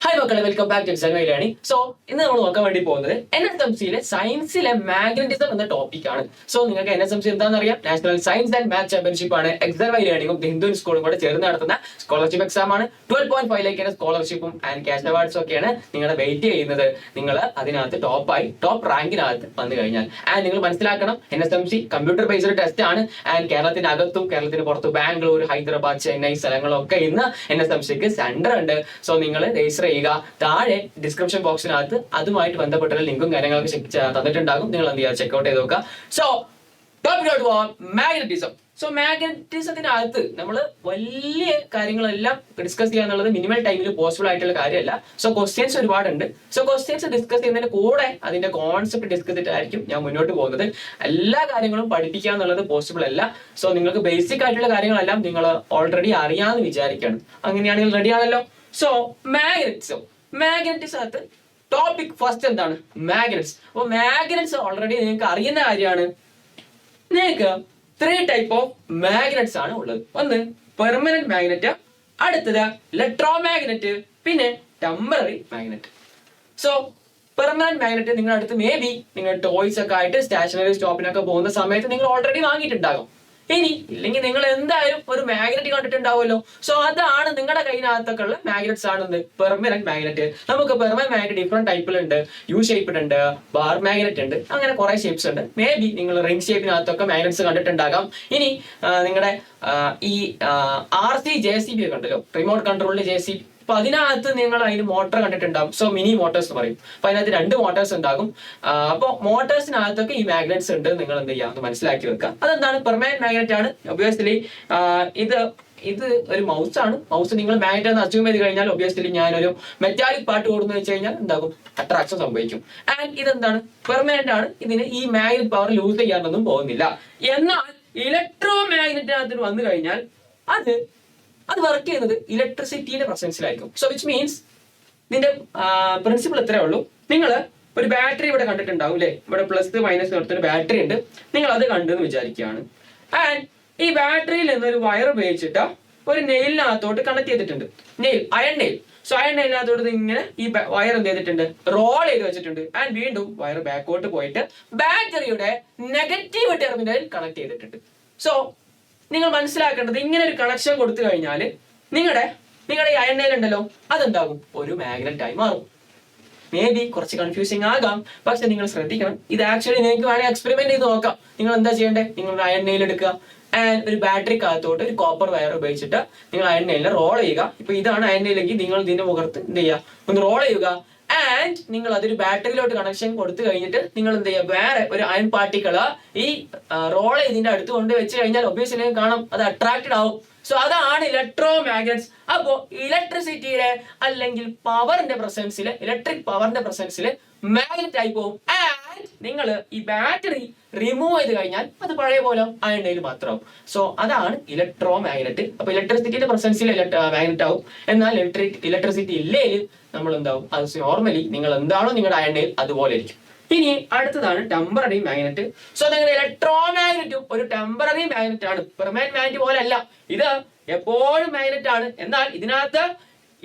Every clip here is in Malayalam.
ഹായ് മക്കളെ, welcome back two exam learning. So ഇന്ന് നമ്മൾ നോക്കാൻ വേണ്ടി പോകുന്നത് NSMCയിലെ സയൻസിലെ മാഗ്നറ്റിസം എന്ന ടോപ്പിക് ആണ്. സോ നിങ്ങൾക്ക് NSMC എന്താണെന്ന് അറിയാം, national science and maths championship ആണ്. എക്സാം ലേണിംഗും ഹിന്ദു സ്കൂളും കൂടെ ചേർന്ന് നടത്തുന്ന സ്കോളർഷിപ്പ് എക്സാം ആണ്. 12.5 സ്കോളർഷിപ്പും ആൻഡ് ക്യാഷ് അവാർഡ്സും ഒക്കെയാണ് നിങ്ങളെ വെയിറ്റ് ചെയ്യുന്നത്. നിങ്ങൾ അതിനകത്ത് ടോപ്പ് റാങ്കിനകത്ത് വന്നു കഴിഞ്ഞാൽ നിങ്ങൾ മനസ്സിലാക്കണം, NSMC കമ്പ്യൂട്ടർ ബേസ്ഡ് ടെസ്റ്റ് ആണ്. കേരളത്തിന് അകത്തും കേരളത്തിന് പുറത്തും ബാംഗ്ലൂർ, ഹൈദരാബാദ്, ചെന്നൈ സ്ഥലങ്ങളൊക്കെ ഇന്ന് NSMCക്ക് സെന്റർ ഉണ്ട്. സോ നിങ്ങൾ രജിസ്റ്റർ ചെയ്യുക. താഴെ ഡിസ്ക്രിപ്ഷൻ ബോക്സിനകത്ത് അതുമായിട്ട് ബന്ധപ്പെട്ട ലിങ്കും കാര്യങ്ങളൊക്കെ തന്നിട്ടുണ്ടാകും. നിങ്ങൾ എന്ത് ചെയ്യുക, ചെക്ക്ഔട്ട് ചെയ്ത് നോക്കുക. സോ ടോപ്പിക്കോട്ട് പോവാം, മാഗ്നറ്റിസം. സോ മാഗ്നറ്റിസത്തിനകത്ത് നമ്മൾ വലിയ കാര്യങ്ങളെല്ലാം ഡിസ്കസ് ചെയ്യുക എന്നുള്ളത് മിനിമൽ ടൈമിൽ പോസിബിൾ ആയിട്ടുള്ള കാര്യമല്ല. സോ ക്വസ്റ്റ്യൻസ് ഒരുപാടുണ്ട്. സോ ക്വസ്റ്റ്യൻസ് ഡിസ്കസ് ചെയ്യുന്നതിന് കൂടെ അതിന്റെ കോൺസെപ്റ്റ് ഡിസ്കസ് ചെയ്തിട്ടായിരിക്കും ഞാൻ മുന്നോട്ട് പോകുന്നത്. എല്ലാ കാര്യങ്ങളും പഠിപ്പിക്കുക എന്നുള്ളത് പോസിബിൾ അല്ല. സോ നിങ്ങൾക്ക് ബേസിക് ആയിട്ടുള്ള കാര്യങ്ങളെല്ലാം നിങ്ങൾ ഓൾറെഡി അറിയാമെന്ന് വിചാരിക്കണം. അങ്ങനെയാണെങ്കിൽ റെഡി ആണല്ലോ. സോ മാഗ്നറ്റിസത്ത് ടോപ്പിക് ഫസ്റ്റ് എന്താണ്? മാഗ്നറ്റ്സ്. അപ്പോൾ മാഗ്നറ്റ്സ് ഓൾറെഡി നിങ്ങൾക്ക് അറിയുന്ന കാര്യമാണ്. നിങ്ങൾക്ക് 3 ടൈപ്പ് ഓഫ് മാഗ്നറ്റ്സ് ആണ് ഉള്ളത്. ഒന്ന് പെർമനന്റ് മാഗ്നറ്റ്, അടുത്തത് ഇലക്ട്രോ മാഗ്നറ്റ്, പിന്നെ temporary magnet. So permanent magnet നിങ്ങളുടെ അടുത്ത് മേ ബി നിങ്ങൾ ടോയ്സ് ഒക്കെ ആയിട്ട് സ്റ്റേഷനറി ഷോപ്പിനൊക്കെ പോകുന്ന സമയത്ത് നിങ്ങൾ ഓൾറെഡി വാങ്ങിയിട്ടുണ്ടാകും. ഇനി ഇല്ലെങ്കിൽ നിങ്ങൾ എന്തായാലും ഒരു മാഗ്നറ്റ് കണ്ടിട്ടുണ്ടാവുമല്ലോ. സോ അതാണ് നിങ്ങളുടെ കയ്യിനകത്തൊക്കെ ഉള്ള മാഗ്നറ്റ്സ് ആണ് പെർമനന്റ് മാഗ്നറ്റ്. നമുക്ക് പെർമനന്റ് മാഗ്നറ്റ് ഡിഫറെന്റ് ടൈപ്പിലുണ്ട്. യു ഷേപ്പ്ഡ് ഉണ്ട്, ബാർ മാഗ്നറ്റ് ഉണ്ട്, അങ്ങനെ കുറെ ഷേപ്സ് ഉണ്ട്. മേ ബി നിങ്ങൾ റിംഗ് ഷേപ്പിനകത്തൊക്കെ മാഗ്നറ്റ്സ് കണ്ടിട്ടുണ്ടാകാം. ഇനി നിങ്ങളുടെ ഈ JCB ഒക്കെ ഉണ്ടല്ലോ, റിമോട്ട് കൺട്രോളിൽ JCB. അപ്പൊ അതിനകത്ത് നിങ്ങൾ അതിന് മോട്ടർ കണ്ടിട്ടുണ്ടാകും. സോ മിനി മോട്ടോഴ്സ് എന്ന് പറയും. അപ്പൊ അതിനകത്ത് 2 മോട്ടോഴ്സ് ഉണ്ടാകും. അപ്പോൾ മോട്ടോഴ്സിനകത്തൊക്കെ ഈ മാഗ്നറ്റ്സ് ഉണ്ട്. നിങ്ങൾ എന്ത് ചെയ്യാം, ഒന്ന് മനസ്സിലാക്കി വെക്കുക. അതെന്താണ്? പെർമനന്റ് മാഗ്നറ്റ് ആണ്. ഒബ്വിയസ്ലി ഇത് ഒരു മൗസ് ആണ്. മൗസ് നിങ്ങൾ മാഗ്നറ്റ് എന്ന് അസ്യൂം ചെയ്ത് കഴിഞ്ഞാൽ ഒബ്വിയസ്ലി ഞാനൊരു മെറ്റാലിക് പാർട്ട് കൊടുന്നു വെച്ച് കഴിഞ്ഞാൽ എന്താകും, അട്രാക്ഷൻ സംഭവിക്കും. ആൻഡ് ഇതെന്താണ്? പെർമനന്റ് ആണ്. ഇതിന് ഈ മാഗ്നറ്റ് പവർ ലൂസ് ചെയ്യാനൊന്നും പോകുന്നില്ല. എന്നാൽ ഇലക്ട്രോ മാഗ്നറ്റിനകത്ത് വന്നു കഴിഞ്ഞാൽ അത് വർക്ക് ചെയ്യുന്നത് ഇലക്ട്രിസിറ്റിയുടെ പ്രസൻസിലായിരിക്കും. സോ വിച്ച് മീൻസ് ഇതിന്റെ പ്രിൻസിപ്പിൾ ഇത്രേ ഉള്ളൂ. നിങ്ങൾ ഒരു ബാറ്ററി ഇവിടെ കണ്ടിട്ടുണ്ടാവും അല്ലെ, ഇവിടെ പ്ലസ് മൈനസ് കൊടുത്തൊരു ബാറ്ററി ഉണ്ട്. നിങ്ങൾ അത് കണ്ടെന്ന് വിചാരിക്കുകയാണ്. ആൻഡ് ഈ ബാറ്ററിയിൽ നിന്നൊരു വയർ ഉപയോഗിച്ചിട്ട് ഒരു നെയിലിനകത്തോട്ട് കണക്ട് ചെയ്തിട്ടുണ്ട്. Iron nail. സോ അയൺ നെയിലിനകത്തോട്ട് ഇങ്ങനെ ഈ വയർ എന്ത് ചെയ്തിട്ടുണ്ട്, റോൾ ചെയ്ത് വെച്ചിട്ടുണ്ട്. ആൻഡ് വീണ്ടും വയർ ബാക്കോട്ട് പോയിട്ട് ബാറ്ററിയുടെ നെഗറ്റീവ് ടെർമിനലിൽ കണക്ട് ചെയ്തിട്ടുണ്ട്. സോ നിങ്ങൾ മനസ്സിലാക്കേണ്ടത്, ഇങ്ങനെ ഒരു കണക്ഷൻ കൊടുത്തു കഴിഞ്ഞാൽ നിങ്ങളുടെ ഈ അയൺ നെയിൽ ഉണ്ടല്ലോ, അതെന്താകും, ഒരു മാഗ്നറ്റ് ആയി മാറും. മേ ബി കുറച്ച് കൺഫ്യൂസിങ് ആകാം, പക്ഷെ നിങ്ങൾ ശ്രദ്ധിക്കണം. ഇത് ആക്ച്വലി നിങ്ങൾക്ക് വേണമെങ്കിൽ എക്സ്പെരിമെന്റ് ചെയ്ത് നോക്കാം. നിങ്ങൾ എന്താ ചെയ്യേണ്ടത്, നിങ്ങൾ അയൺ നെയിൽ എടുക്കുക ആൻഡ് ഒരു ബാറ്ററിക്കകത്തോട്ട് ഒരു കോപ്പർ വയർ ഉപയോഗിച്ചിട്ട് നിങ്ങൾ അയൺ നെയിലിനെ റോൾ ചെയ്യുക. ഇപ്പൊ ഇതാണ് അയൺ നെയിലെങ്കിൽ നിങ്ങൾ ഇതിന്റെ മുഖത്ത് എന്ത് ചെയ്യുക, ഒന്ന് റോൾ ചെയ്യുക. ആൻഡ് നിങ്ങൾ അതൊരു ബാറ്ററിയിലോട്ട് കണക്ഷൻ കൊടുത്തു കഴിഞ്ഞിട്ട് നിങ്ങൾ എന്ത് ചെയ്യുക, വേറെ ഒരു അയൺ പാർട്ടിക്കിള് ഈ റോൾ ഇതിന്റെ അടുത്ത് കൊണ്ട് വെച്ച് കഴിഞ്ഞാൽ ഒബ്വിയസ്ലി കാണാം, അത് അട്രാക്റ്റഡ് ആവും. സോ അതാണ് ഇലക്ട്രോ മാഗ്നറ്റ്സ്. അപ്പോ ഇലക്ട്രിസിറ്റിയുടെ അല്ലെങ്കിൽ പവറിന്റെ പ്രസൻസിൽ, ഇലക്ട്രിക് പവറിന്റെ പ്രസൻസിൽ മാഗ്നറ്റ് ആയി പോകും. ആൻഡ് നിങ്ങൾ ഈ ബാറ്ററി റിമൂവ് ചെയ്ത് കഴിഞ്ഞാൽ അത് പഴയ പോലെ അയൺ നെയിൽ മാത്രമാവും. സോ അതാണ് ഇലക്ട്രോ മാഗ്നറ്റ്. അപ്പൊ ഇലക്ട്രിസിറ്റിയുടെ പ്രസൻസിൽ മാഗ്നറ്റ് ആവും. എന്നാൽ ഇലക്ട്രിസിറ്റി ഇല്ലെങ്കിൽ നമ്മൾ എന്താവും, അത് നോർമലി നിങ്ങൾ എന്താണോ നിങ്ങളുടെ അയൺ നെയിൽ അതുപോലെ ഇരിക്കും. ഇനി അടുത്തതാണ് ടെമ്പററി മാഗ്നറ്റ്. സോ നിങ്ങളുടെ ഇലക്ട്രോ മാഗ്നറ്റും ഒരു ടെമ്പററി മാഗ്നറ്റ് ആണ്. പെർമനന്റ് മാഗ്നറ്റ് പോലെ അല്ല, ഇത് എപ്പോഴും മാഗ്നറ്റ് ആണ്. എന്നാൽ ഇതിനകത്ത്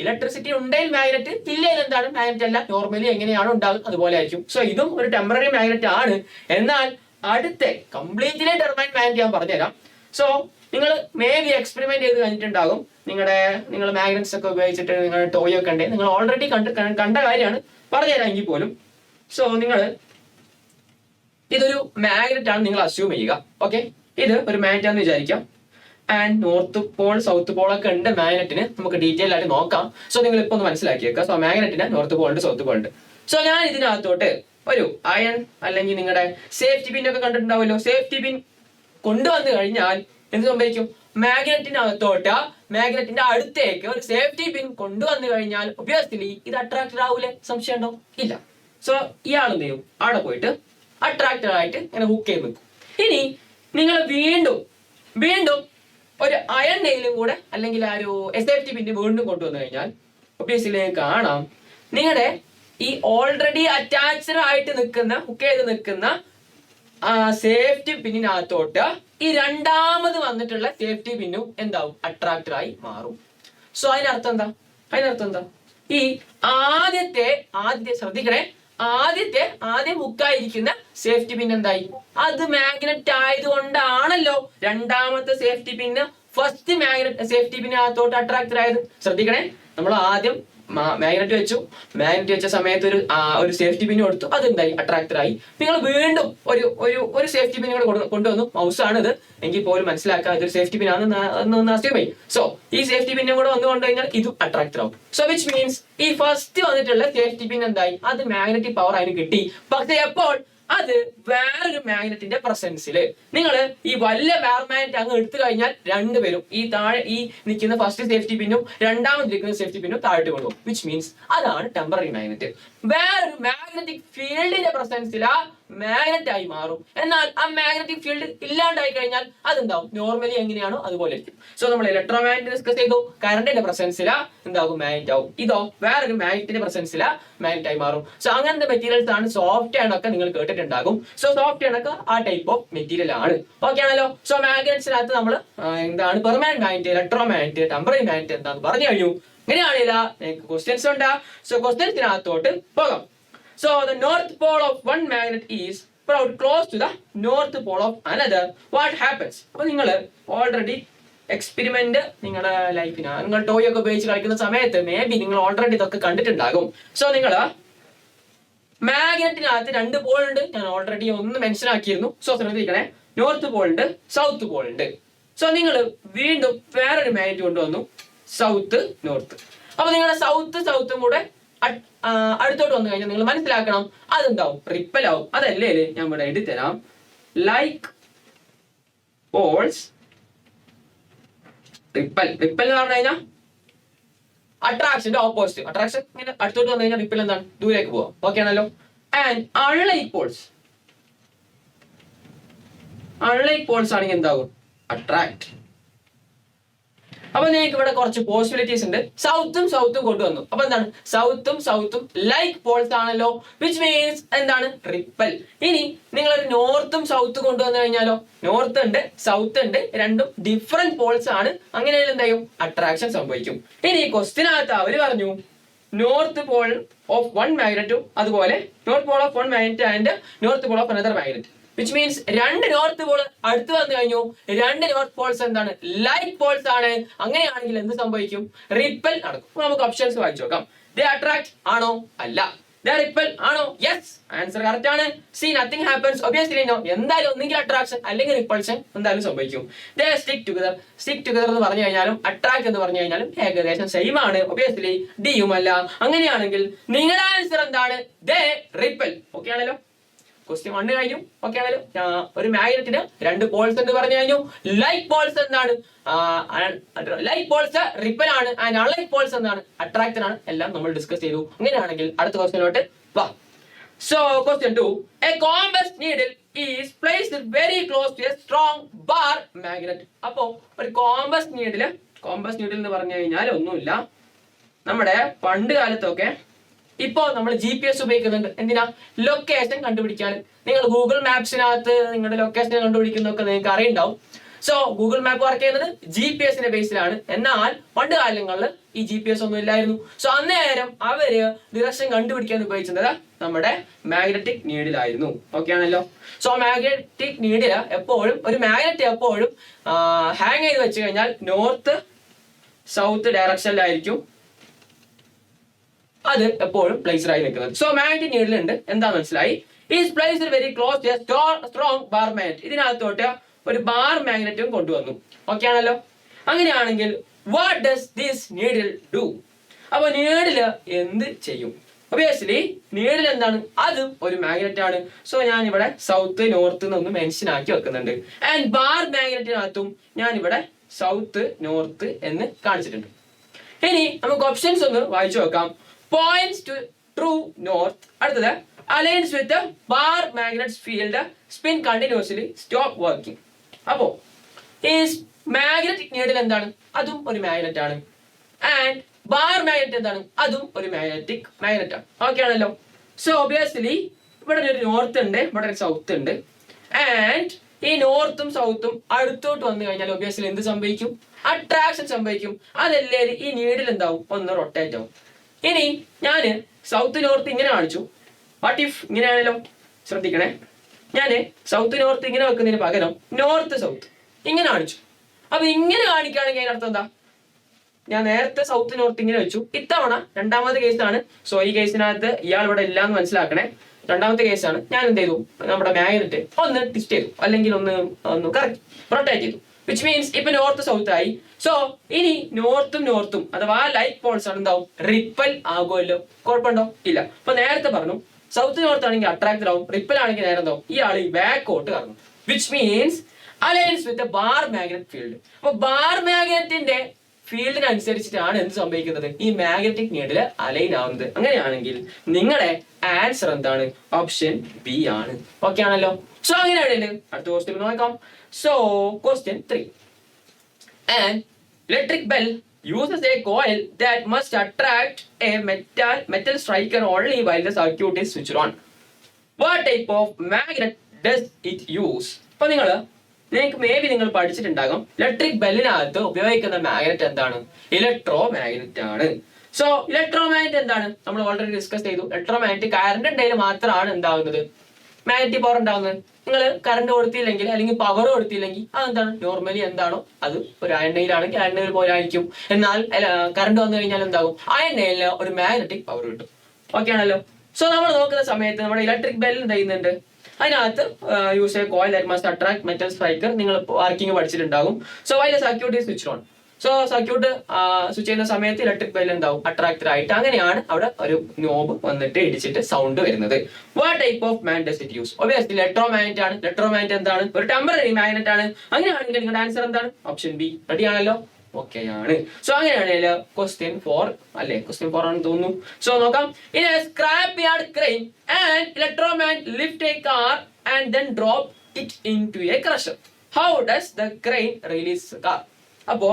ഇലക്ട്രിസിറ്റി ഉണ്ടെങ്കിൽ മാഗ്നറ്റ്, ഇല്ലെങ്കിൽ എന്താണ്, മാഗ്നറ്റ് അല്ല. നോർമലി എങ്ങനെയാണ് ഉണ്ടാകും അതുപോലെ ആയിരിക്കും. സോ ഇതും ഒരു ടെമ്പററി മാഗ്നറ്റ് ആണ്. എന്നാൽ അടുത്ത കംപ്ലീറ്റ്ലി ടെർമൈൻഡ് മാഗ്നറ്റ് ഞാൻ പറഞ്ഞുതരാം. സോ നിങ്ങൾ മേ ബി എക്സ്പെരിമെന്റ് ചെയ്ത് കഴിഞ്ഞിട്ടുണ്ടാകും. നിങ്ങൾ മാഗ്നറ്റ്സ് ഒക്കെ ഉപയോഗിച്ചിട്ട് നിങ്ങളുടെ ടോയ് ഒക്കെ ഉണ്ടെങ്കിൽ നിങ്ങൾ ഓൾറെഡി കണ്ട കാര്യമാണ്, പറഞ്ഞുതരാം എങ്കിൽ പോലും. സോ നിങ്ങൾ ഇതൊരു മാഗ്നറ്റ് ആണ് നിങ്ങൾ അസ്യൂം ചെയ്യുക. ഓക്കെ, ഇത് ഒരു മാഗ്നറ്റ് ആണെന്ന് വിചാരിക്കാം. And north Paul south Paul ഒക്കെ ഉണ്ട് മാഗ്നറ്റിന്. നമുക്ക് ഡീറ്റെയിൽ ആയിട്ട് നോക്കാം. സോ നിങ്ങൾ ഇപ്പൊ ഒന്ന് മനസ്സിലാക്കി വെക്കുക. സോ മാഗ്നറ്റിന് നോർത്ത് പോൾ ഉണ്ട്, സൗത്ത് പോൾ ഉണ്ട്. സോ ഞാൻ ഇതിനകത്തോട്ട് ഒരു അയൺ അല്ലെങ്കിൽ നിങ്ങളുടെ സേഫ്റ്റി പിൻ ഒക്കെ കണ്ടിട്ടുണ്ടാവുമല്ലോ, സേഫ്റ്റി പിൻ കൊണ്ടുവന്നു കഴിഞ്ഞാൽ എന്ത് സംഭവിക്കും, മാഗ്നറ്റിന്റെ അടുത്തേക്ക് ഒരു സേഫ്റ്റി പിൻ കൊണ്ടുവന്നു കഴിഞ്ഞാൽ ഒബ്വിയസ്ലി ഇത് അട്രാക്റ്റഡ് ആവൂലേ? സംശയം ഉണ്ടോ? ഇല്ല. സോ ഇയാൾ എന്ത് ചെയ്യും, അവിടെ പോയിട്ട് അട്രാക്റ്റഡ് ആയിട്ട് ഇങ്ങനെ ഹുക്ക് ചെയ്ത് നിൽക്കും. ഇനി നിങ്ങൾ വീണ്ടും ഒരു അയൺ നെയിലും കൂടെ അല്ലെങ്കിൽ ആ ഒരു സേഫ്റ്റി പിൻ വീണ്ടും കൊണ്ടുവന്നു കഴിഞ്ഞാൽ ഒബ്വിയസ്ലി കാണാം നിങ്ങളുടെ ഈ ഓൾറെഡി അറ്റാച്ച്ഡ് ആയിട്ട് നിൽക്കുന്ന, ഹുക്ക് ചെയ്ത് നിൽക്കുന്ന സേഫ്റ്റി പിന്നിനകത്തോട്ട് ഈ രണ്ടാമത് വന്നിട്ടുള്ള സേഫ്റ്റി പിന്നും എന്താവും, അട്രാക്റ്റഡ് ആയി മാറും. സോ അതിനർത്ഥം എന്താ, ഈ ആദ്യത്തെ ശ്രദ്ധിക്കണേ, ആദ്യം ഹുക്കായിരിക്കുന്ന സേഫ്റ്റി പിൻ എന്തായി? അത് മാഗ്നറ്റ് ആയതുകൊണ്ടാണല്ലോ രണ്ടാമത്തെ സേഫ്റ്റി പിന്ന് ഫസ്റ്റ് മാഗ്നറ്റ് സേഫ്റ്റി പിന്നകത്തോട്ട് അട്രാക്റ്റഡ് ആയത്. ശ്രദ്ധിക്കണേ, നമ്മൾ ആദ്യം മാഗ്നറ്റ് വെച്ച സമയത്ത് ഒരു സേഫ്റ്റി പിൻ കൊടുത്തു, അതെന്തായി? അട്രാക്റ്റഡ് ആയി. നിങ്ങൾ വീണ്ടും ഒരു സേഫ്റ്റി പിൻ കൂടെ കൊണ്ടുവന്നു. മൗസാണ് ഇത്, എങ്കിൽ പോലും മനസ്സിലാക്കുക ഇതൊരു സേഫ്റ്റി പിൻ ആണെന്ന് അസ്യൂമായി. സോ ഈ സേഫ്റ്റി പിന്നും കൂടെ വന്നു കഴിഞ്ഞാൽ ഇതും അട്രാക്റ്റഡ് ആവും. സോ വിച്ച് മീൻസ് ഈ ഫസ്റ്റ് വന്നിട്ടുള്ള സേഫ്റ്റി പിൻ എന്തായി? അത് മാഗ്നറ്റിക് പവർ അതിന് കിട്ടി. പക്ഷെ എപ്പോൾ? അത് വേറൊരു മാഗ്നറ്റിന്റെ പ്രസൻസിൽ. നിങ്ങൾ ഈ വലിയ വേർ മാഗ്നറ്റ് അങ്ങ് എടുത്തു കഴിഞ്ഞാൽ രണ്ടുപേരും ഈ താഴെ ഈ നിൽക്കുന്ന ഫസ്റ്റ് സേഫ്റ്റി പിന്നും രണ്ടാമത് നിൽക്കുന്ന സേഫ്റ്റി പിന്നും താഴോട്ട് കൊണ്ടുപോകും. വിച്ച് മീൻസ് അതാണ് ടെമ്പററി മാഗ്നറ്റ്. വേറൊരു മാഗ്നറ്റിക് ഫീൽഡിന്റെ പ്രസൻസിൽ ആ മാഗ്നറ്റ് ആയി മാറും. എന്നാൽ ആ മാഗ്നറ്റിക് ഫീൽഡ് ഇല്ലാണ്ടായി കഴിഞ്ഞാൽ അതെന്താവും? നോർമലി എങ്ങനെയാണോ അതുപോലെ ഇരിക്കും. സോ നമ്മൾ ഇലക്ട്രോ മാഗ്നറ്റ് ഡിസ്കസ് ചെയ്തു. കറണ്ടിന്റെ പ്രസൻസിൽ എന്താകും? മാഗ്നറ്റ് ആവും. ഇതോ വേറൊരു മാഗ്നറ്റിന്റെ പ്രസൻസിൽ മാഗ്നറ്റ് ആയി മാറും. സോ അങ്ങനത്തെ മെറ്റീരിയൽസ് ആണ് സോഫ്റ്റ് അയൺ ഒക്കെ. നിങ്ങൾ കേട്ടിട്ടുണ്ടാകും. സോ സോഫ്റ്റ് അയൺ ഒക്കെ ആ ടൈപ്പ് ഓഫ് മെറ്റീരിയൽ ആണ്. ഓക്കെ ആണല്ലോ. സോ മാഗ്നറ്റ്സിനകത്ത് നമ്മൾ എന്താണ് permanent magnet, electro magnet, temporary magnet എന്താന്ന് പറഞ്ഞു കഴിഞ്ഞു. ഇങ്ങനെയാണില്ല നിങ്ങൾക്ക് ക്വസ്റ്റ്യൻസ് ഉണ്ട്. സോ ക്വസ്റ്റ്യൻസിനകത്തോട്ട് പോകാം. So the north pole of one magnet is brought close to the north pole of another. What happens? അപ്പോൾ നിങ്ങൾ ഓൾറെഡി എക്സ്പെരിമെന്റ് നിങ്ങളുടെ ലൈഫിന് നിങ്ങൾ ടോയ് ഒക്കെ ഉപയോഗിച്ച് കളിക്കുന്ന സമയത്ത് മേ ബി നിങ്ങൾ ഓൾറെഡി ഇതൊക്കെ കണ്ടിട്ടുണ്ടാകും. സോ നിങ്ങൾ മാഗ്നറ്റിനകത്ത് രണ്ട് പോൾ ഉണ്ട്. ഞാൻ ഓൾറെഡി ഒന്ന് മെൻഷൻ ആക്കിയിരുന്നു. സോ ശ്രദ്ധിക്കണേ, നോർത്ത് പോൾ ഉണ്ട്, സൗത്ത് പോൾ ഉണ്ട്. സോ നിങ്ങൾ വീണ്ടും വേറൊരു മാഗ്നറ്റ് കൊണ്ടുവന്നു, സൗത്ത് നോർത്ത്. അപ്പൊ നിങ്ങളുടെ സൗത്തും കൂടെ അടുത്തോട്ട് വന്നു കഴിഞ്ഞാൽ നിങ്ങൾ മനസ്സിലാക്കണം അതെന്താവും? റിപ്പൽ ആവും. അതല്ലേ ഞാൻ ഇവിടെ എഴുതി തരാം. ലൈക്ക് പോൾസ് റിപ്പൽ എന്ന് പറഞ്ഞു കഴിഞ്ഞാൽ അട്രാക്ഷന്റെ ഓപ്പോസിറ്റ്. അട്രാക്ഷൻ ഇങ്ങനെ അടുത്തോട്ട് വന്നു കഴിഞ്ഞാൽ റിപ്പൽ എന്താണ്? ദൂരേക്ക് പോവാം. ഓക്കെ ആണല്ലോ. ആൻഡ് അൺലൈക്ക് പോൾസ് ആണെങ്കിൽ എന്താകും? അട്രാക്ട്. അപ്പൊ നിങ്ങൾക്ക് ഇവിടെ കുറച്ച് പോസിബിലിറ്റീസ് ഉണ്ട്. സൗത്തും കൊണ്ടുവന്നു. അപ്പൊ എന്താണ്? സൗത്തും ലൈക്ക് പോൾസ് ആണല്ലോ. വിച്ച് മീൻസ് എന്താണ്? റിപ്പൽ. ഇനി നിങ്ങളൊരു നോർത്തും സൗത്തും കൊണ്ടുവന്നു കഴിഞ്ഞാലോ? നോർത്ത് ഉണ്ട്, സൗത്ത് ഉണ്ട്, രണ്ടും ഡിഫറെന്റ് പോൾസ് ആണ്. അങ്ങനെയാണെങ്കിൽ എന്ത് ചെയ്യും? അട്രാക്ഷൻ സംഭവിക്കും. ഇനി ക്വസ്റ്റിനകത്ത് അവര് പറഞ്ഞു നോർത്ത് പോൾ ഓഫ് വൺ മാഗ്നറ്റും അതുപോലെ north Paul of one magnet and north Paul of another magnet. Which means രണ്ട് നോർത്ത് പോൾ അടുത്ത് വന്നു കഴിഞ്ഞു. രണ്ട് നോർത്ത് പോൾസ് എന്താണ്? ലൈക്ക് പോൾസ് ആണ്. അങ്ങനെയാണെങ്കിൽ എന്ത് സംഭവിക്കും? റിപ്പൽ നടക്കും. നമുക്ക് ഓപ്ഷൻസ് വായിച്ചു നോക്കാം. ദേ അട്രാക്ട് ആണോ? അല്ല. ദേ റിപ്പൽ ആണോ? യെസ്. ആൻസർ കറക്റ്റ് ആണ്. C nothing happens. Obviously no. എന്തായാലും ഒന്നെങ്കിൽ അട്രാക്ഷൻ അല്ലെങ്കിൽ റിപ്പൾഷൻ എന്തായാലും സംഭവിക്കും. ദേ സ്റ്റിക്ക് ടുഗദർ എന്ന് പറഞ്ഞു കഴിഞ്ഞാലും അട്രാക്ട് എന്ന് പറഞ്ഞു കഴിഞ്ഞാലും ഏകദേശം സെയിം ആണ്. ഒബിയസ്ലി ഡിയും അല്ല. അങ്ങനെയാണെങ്കിൽ നിങ്ങളുടെ ആൻസർ എന്താണ്? ദേ റിപ്പൽ. ഓക്കെ ആണല്ലോ. ക്വസ്റ്റ്യൻ 1 കഴിഞ്ഞു. ഓക്കെ ആണല്ലോ. ഒരു മാഗ്നറ്റിന് രണ്ട് പോൾസ് എന്ന് പറഞ്ഞു കഴിഞ്ഞു. ലൈക്ക് പോൾസ് എന്താണ്? ലൈക്ക് പോൾസ് റിപ്പൽ ആണ്. ആൻഡ് അൺലൈക്ക് പോൾസ് എന്താണ്? അട്രാക്റ്റഡ് ആണ്. എല്ലാം നമ്മൾ ഡിസ്കസ് ചെയ്തു. അങ്ങനെയാണെങ്കിൽ അടുത്ത ക്വസ്റ്റ്യനിലോട്ട് വാ. So question 2. A compass needle is placed very close to a strong bar magnet. അപ്പോ ഒരു കോമ്പസ് നീഡിൽ എന്ന് പറഞ്ഞു കഴിഞ്ഞാൽ ഒന്നുമില്ല, നമ്മുടെ പണ്ട് കാലത്തൊക്കെ ഇപ്പോ നമ്മൾ GPS ഉപയോഗിക്കുന്നുണ്ട്. എന്തിനാ? ലൊക്കേഷൻ കണ്ടുപിടിക്കാൻ. നിങ്ങൾ ഗൂഗിൾ മാപ്സിനകത്ത് നിങ്ങളുടെ ലൊക്കേഷൻ കണ്ടുപിടിക്കുന്നതൊക്കെ നിങ്ങൾക്ക് അറിയുണ്ടാവും. സോ ഗൂഗിൾ മാപ്പ് വർക്ക് ചെയ്യുന്നത് GPS ബേസിലാണ്. എന്നാൽ പണ്ട് കാലങ്ങളിൽ ഈ GPS ഒന്നും ഇല്ലായിരുന്നു. സോ അന്നേരം അവര് ഡിറക്ഷൻ കണ്ടുപിടിക്കാൻ ഉപയോഗിച്ചത് നമ്മുടെ മാഗ്നറ്റിക് നീഡിലായിരുന്നു. ഓക്കെ ആണല്ലോ. സോ മാഗ്നറ്റിക് നീഡിൽ എപ്പോഴും ഒരു മാഗ്നറ്റ് എപ്പോഴും ഹാങ് ചെയ്ത് വെച്ച് കഴിഞ്ഞാൽ നോർത്ത് സൗത്ത് ഡയറക്ഷനിലായിരിക്കും അത് എപ്പോഴും പ്ലേസ്ഡ് ആയി നിൽക്കുന്നത്. സോ മാഗ്നറ്റിക് നീഡിൽ ഉണ്ട്. എന്താ മനസ്സിലായി? Is placed very close to a strong bar magnet. ഇതിനകത്തോട്ട് ഒരു ബാർ മാഗ്നറ്റും കൊണ്ടുവന്നു. ഓക്കെ ആണല്ലോ. അങ്ങനെയാണെങ്കിൽ what does this needle do? അപ്പൊ നീഡില് എന്ത് ചെയ്യും? ഒബിയസ്ലി നീഡിൽ എന്താണ്? അതും ഒരു മാഗ്നറ്റ് ആണ്. സോ ഞാൻ ഇവിടെ സൗത്ത് നോർത്ത് എന്നൊന്ന് മെൻഷൻ ആക്കി വെക്കുന്നുണ്ട്. ആൻഡ് ബാർ മാഗ്നറ്റിനകത്തും ഞാൻ ഇവിടെ സൗത്ത് നോർത്ത് എന്ന് കാണിച്ചിട്ടുണ്ട്. ഇനി നമുക്ക് ഓപ്ഷൻസ് ഒന്ന് വായിച്ചു നോക്കാം. Points to true north. അടുത്തത് aligns with the bar magnet's field, spin continuously, stop working. അപ്പോ ഈ മാഗ്നറ്റിക് നീഡിൽ എന്താണ്? അതും ഒരു മാഗ്നറ്റ് ആണ്. ആൻഡ് ബാർ മാഗ്നറ്റ് എന്താണ്? അതും ഒരു മാഗ്നറ്റ് ആണ്. ഓക്കെ ആണല്ലോ. സോ ഒബിയസ്ലി ഇവിടെ ഒരു നോർത്ത് ഉണ്ട്, ഇവിടെ ഒരു സൗത്ത് ഉണ്ട്. ആൻഡ് ഈ നോർത്തും സൗത്തും അടുത്തോട്ട് വന്നു കഴിഞ്ഞാൽ ഒബിയസ്ലി എന്ത് സംഭവിക്കും? അട്രാക്ഷൻ സംഭവിക്കും. അതല്ലേ ഈ നീഡിൽ എന്താവും? ഒന്ന് റൊട്ടേറ്റ് ആവും. ഇനി ഞാന് സൗത്ത് നോർത്ത് ഇങ്ങനെ കാണിച്ചു. വാട്ട് ഇഫ് ഇങ്ങനെയാണല്ലോ, ശ്രദ്ധിക്കണേ, ഞാന് സൗത്ത് നോർത്ത് ഇങ്ങനെ വെക്കുന്നതിന് പകരം നോർത്ത് സൗത്ത് ഇങ്ങനെ കാണിച്ചു. അപ്പൊ ഇങ്ങനെ കാണിക്കുകയാണെങ്കിൽ അതിനർത്ഥം എന്താ? ഞാൻ നേരത്തെ സൗത്ത് നോർത്ത് ഇങ്ങനെ വെച്ചു, ഇത്തവണ രണ്ടാമത്തെ കേസാണ്. സോ ഈ കേസിനകത്ത് ഇയാൾ ഇവിടെ ഇല്ല എന്ന് മനസ്സിലാക്കണേ. രണ്ടാമത്തെ കേസാണ്. ഞാൻ എന്ത് ചെയ്തു, നമ്മുടെ മാഗ്നറ്റ് ഒന്ന് ട്വിസ്റ്റ് ചെയ്തു, അല്ലെങ്കിൽ ഒന്ന് കറക്റ്റ് റൊട്ടേറ്റ് ചെയ്തു. വിച്ച് മീൻസ് ഇപ്പൊ നോർത്ത് സൗത്ത് ആയി. സോ ഇനി നോർത്തും അഥവാ ലൈറ്റ് പോൾസ് ആണ് എന്താവും, റിപ്പൽ ആകുമല്ലോ. കുഴപ്പമുണ്ടോ? ഇല്ല. അപ്പൊ നേരത്തെ പറഞ്ഞു സൗത്ത് നോർത്ത് ആണെങ്കിൽ അട്രാക്റ്റഡ് ആവും, റിപ്പൽ ആണെങ്കിൽ നേരെ എന്താവും, ഇയാൾ ഈ ബാക്കോട്ട് കറങ്ങും. Which means alliance with bar magnet field. അപ്പൊ ബാർ മാഗ്നറ്റിന്റെ ഫീൽഡിനനുസരിച്ചിട്ടാണ് എന്ത് സംഭവിക്കുന്നത്, ഈ മാഗ്നറ്റിക് നീഡിൽ അലൈൻ ആവുന്നത്. അങ്ങനെയാണെങ്കിൽ നിങ്ങളുടെ ആൻസർ എന്താണ്? ഓപ്ഷൻ ബി ആണ്. ഓക്കെ ആണല്ലോ. സോ അങ്ങനെയാണെങ്കിൽ അടുത്ത ക്വസ്റ്റ്യൻ നോക്കാം. So question 3. An electric bell uses a coil that must attract a metal striker only while the circuit is switched on. What type of magnet does it use? അപ്പൊ നിങ്ങൾക്ക് മേ ബി നിങ്ങൾ പഠിച്ചിട്ടുണ്ടാകും, ഇലക്ട്രിക് ബെല്ലിനകത്ത് ഉപയോഗിക്കുന്ന മാഗ്നറ്റ് എന്താണ്? ഇലക്ട്രോ മാഗ്നറ്റ് ആണ്. സോ ഇലക്ട്രോ മാഗ്നറ്റ് എന്താണ്? നമ്മൾ ഓൾറെഡി ഡിസ്കസ് ചെയ്തു. ഇലക്ട്രോ മാഗ്നറ്റ് കറണ്ട് ഉണ്ടെങ്കിൽ മാത്രമാണ് എന്താവുന്നത്, മാഗ്നറ്റിക് പവർ ഉണ്ടാവുന്നത്. നിങ്ങൾ കറണ്ട് കൊടുത്തില്ലെങ്കിൽ അല്ലെങ്കിൽ പവർ കൊടുത്തില്ലെങ്കിൽ അതെന്താണ്, നോർമലി എന്താണോ അത് ഒരു അയണ്ണയിലാണെങ്കിൽ അയണ്ണയിൽ പോലെ ആയിരിക്കും. എന്നാൽ കറണ്ട് വന്നു കഴിഞ്ഞാൽ എന്താകും, അയണ്ണയിൽ ഒരു മാഗ്നറ്റിക് പവർ കിട്ടും. ഓക്കെ ആണല്ലോ. സോ നമ്മൾ നോക്കുന്ന സമയത്ത് നമ്മുടെ ഇലക്ട്രിക് ബെൽ എന്ത് ചെയ്യുന്നുണ്ട്, അതിനകത്ത് use a coil that must attract metal striker. നിങ്ങൾ വർക്കിംഗ് പഠിച്ചിട്ടുണ്ടാകും. So while circuit is switch on. So circuit switch ചെയ്യുന്ന സമയത്ത് ഇലക്ട്രിക് ബെൽ എന്താവും, അട്രാക്റ്റഡ് ആയിട്ട് അങ്ങനെയാണ് അവിടെ ഒരു നോബ് വന്നിട്ട് ഇടിച്ചിട്ട് സൗണ്ട് വരുന്നത്. What type of magnet does it use? Obviously electro magnet ആണ്. ഇലക്ട്രോ മാഗ്നറ്റ് എന്താണ്, ഒരു ടെമ്പററി മാഗ്നറ്റ് ആണ്. അങ്ങനെയാണെങ്കിൽ നിങ്ങളുടെ ആൻസർ എന്താണ്? Option B. റെഡി ആണല്ലോ. ഓക്കെ ആണ്. സോ അങ്ങനെയാണെങ്കിൽ ക്വസ്റ്റ്യൻ 4 അല്ലെ, ക്വസ്റ്റ്യൻ 4 ആണെന്ന് തോന്നുന്നു. സോ നോക്കാം. In A scrap yard crane and electromagnet lift A car and then drop it into A crusher. How does the crane release car? അപ്പോ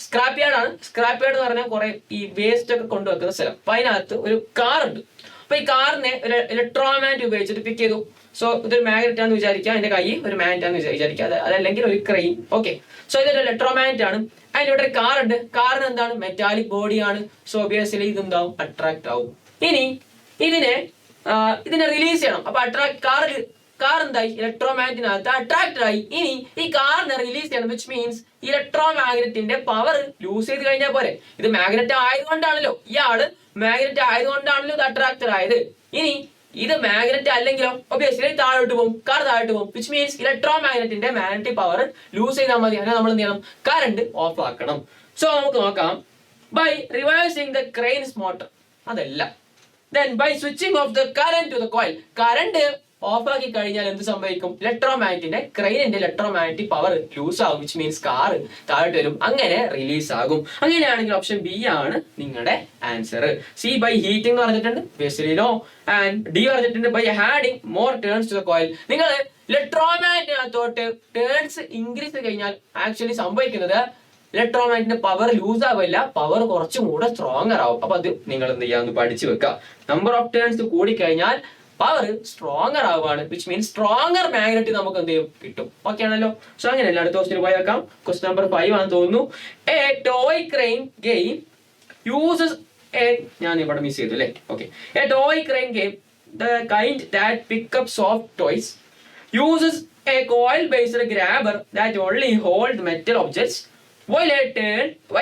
സ്ക്രാപ്പ് യാർഡ് ആണ്. സ്ക്രാപ്പ് യാർഡ് എന്ന് പറഞ്ഞാൽ കുറെ ഈ വേസ്റ്റ് ഒക്കെ കൊണ്ടുവെക്കുന്ന സ്ഥലം. അപ്പൊ അതിനകത്ത് ഒരു കാർ ഉണ്ട്. അപ്പൊ ഈ കാറിനെ ഒരു ഇലക്ട്രോമാഗ്നറ്റ് ഉപയോഗിച്ചിട്ട് പിക്ക് ചെയ്തു. സോ ഇതൊരു മാഗ്നറ്റ് ആണെന്ന് വിചാരിക്കുക, അതിന്റെ കൈ ഒരു മാഗ്നറ്റ് ആണെന്ന് വിചാരിക്കുക, അതല്ലെങ്കിൽ ഒരു ക്രെയിൻ. ഓക്കെ. സോ ഇതൊരു ഇലക്ട്രോമാഗ്നറ്റ് ആണ്. അതിന്റെ ഇവിടെ ഒരു കാർ ഉണ്ട്. കാറിന് എന്താണ്, മെറ്റാലിക് ബോഡിയാണ്. സോ ഒബിയസ്ലി ഇതെന്താവും, അട്രാക്ട് ആവും. ഇനി ഇതിനെ റിലീസ് ചെയ്യണം. അപ്പൊ കാർ എന്തായി, ഇലക്ട്രോമാഗ്നറ്റിനകത്ത് അട്രാക്റ്റഡ് ആയി. ഇനി ഈ കാറിനെ റിലീസ് ചെയ്യണം. വിച്ച് മീൻസ് ഇലക്ട്രോമാഗ്നറ്റിന്റെ പവർ ലൂസ് ചെയ്ത് കഴിഞ്ഞാൽ പോരെ. ഇത് മാഗ്നറ്റ് ആയതുകൊണ്ടാണല്ലോ, മാഗ്നറ്റ് ആയതുകൊണ്ടാണല്ലോ ഇത് അട്രാക്റ്റഡ് ആയത്. ഇനി ഇത് മാഗ്നറ്റ് അല്ലെങ്കിലോ ഒബിയസ്ലി താഴോട്ട് പോകും, കാർ താഴോട്ട് പോകും. വിച്ച് മീൻസ് ഇലക്ട്രോമാഗ്നറ്റിന്റെ മാഗ്നറ്റിക് പവർ ലൂസ് ചെയ്താൽ മതി. അങ്ങനെ നമ്മൾ എന്ത് ചെയ്യണം, കറണ്ട് ഓഫ് ആക്കണം. സോ നമുക്ക് നോക്കാം. By reversing the crane's motor, അതല്ല. Then by switching off the current to the coil, current of ആക്കി കഴിഞ്ഞാൽ എന്ത് സംഭവിക്കും, ഇലക്ട്രോമാഗ്നറ്റിന്റെ ക്രെയിനിന്റെ ഇലക്ട്രോമാഗ്നറ്റിക് പവർ ലൂസ് ആകും. വിച്ച് മീൻസ് കാർ താഴോട്ട് വരും, അങ്ങനെ റിലീസ് ആകും. അങ്ങനെയാണെങ്കിൽ ഓപ്ഷൻ ബി ആണ് നിങ്ങളുടെ ആൻസർ. സി ബൈ ഹീറ്റിംഗ് എന്ന് പറഞ്ഞിട്ടുണ്ട്, ബേസിലോ. ആൻഡ് ഡി പറഞ്ഞിട്ടുണ്ട് by adding more turns to the coil. നിങ്ങൾ ഇലക്ട്രോമാഗ്നറ്റിനകത്തോട്ട് ടേൺസ് ഇൻക്രീസ് കഴിഞ്ഞാൽ ആക്ച്വലി സംഭവിക്കുന്നത് ഇലക്ട്രോമാഗ്നറ്റിന്റെ പവർ ലൂസ് ആവില്ല, പവർ കുറച്ചും കൂടെ സ്ട്രോങ്ങർ ആവും. അപ്പൊ അത് നിങ്ങൾ എന്ത് ചെയ്യാന്ന് പഠിച്ചു വെക്കുക. നമ്പർ ഓഫ് ടേൺസ് കൂടിക്കഴിഞ്ഞാൽ പവർ സ്ട്രോങ്ങർ ആവുകയാണ്. വിച്ച് മീൻസ് സ്ട്രോങ്ങർ മാഗ്നറ്റ് നമുക്ക് എന്ത് ചെയ്യും, കിട്ടും. ഓക്കെ ആണല്ലോ. സോ അങ്ങനെയല്ല. അടുത്ത ക്വസ്റ്റ്യൻ പോയി വെക്കാം. ക്വസ്റ്റ്യൻ നമ്പർ 5 ആണെന്ന് തോന്നുന്നു. A toy crane game uses ഞാൻ ഇവിടെ മിസ് ചെയ്തു അല്ലേ. Okay. A toy crane game the kind that pick up soft toys uses A coil based grabber that only hold metal objects while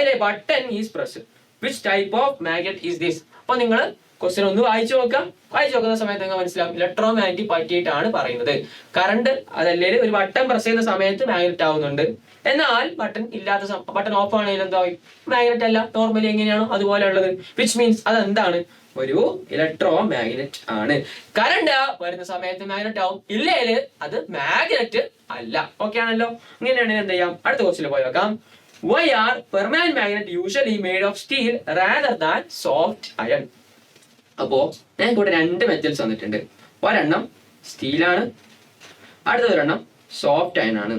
a button is pressed. Which type of magnet is this? അപ്പൊ നിങ്ങൾ ക്വസ്റ്റ്യൻ ഒന്ന് വായിച്ചു നോക്കാം. വായിച്ചു നോക്കുന്ന സമയത്ത് നിങ്ങൾ മനസ്സിലാവും ഇലക്ട്രോമാഗ്നറ്റിക് പറ്റിയിട്ടാണ് പറയുന്നത്. കറണ്ട് അതല്ലേ ഒരു ബട്ടൺ പ്രസ് ചെയ്യുന്ന സമയത്ത് മാഗ്നറ്റ് ആവുന്നുണ്ട്. എന്നാൽ ബട്ടൺ ഓഫ് ആണെങ്കിൽ എന്താവും, മാഗ്നറ്റ് അല്ല. നോർമലി എങ്ങനെയാണോ അതുപോലെ ഉള്ളത്. വിച്ച് മീൻസ് അതെന്താണ്, ഒരു ഇലക്ട്രോ മാഗ്നറ്റ് ആണ്. കറണ്ട് വരുന്ന സമയത്ത് മാഗ്നറ്റ് ആവും, ഇല്ലേല് അത് മാഗ്നറ്റ് അല്ല. ഓക്കെ ആണല്ലോ. ഇങ്ങനെയാണെങ്കിൽ എന്ത് ചെയ്യാം, അടുത്ത ക്വസ്റ്റ്യൻ പോയി നോക്കാം. Why are permanent magnets usually made of steel rather than soft iron? അപ്പോ ഞാൻ ഇവിടെ 2 മെറ്റൽസ് വന്നിട്ടുണ്ട്. ഒരെണ്ണം സ്റ്റീലാണ്, അടുത്തൊരെണ്ണം സോഫ്റ്റ് അയൺ ആണ്.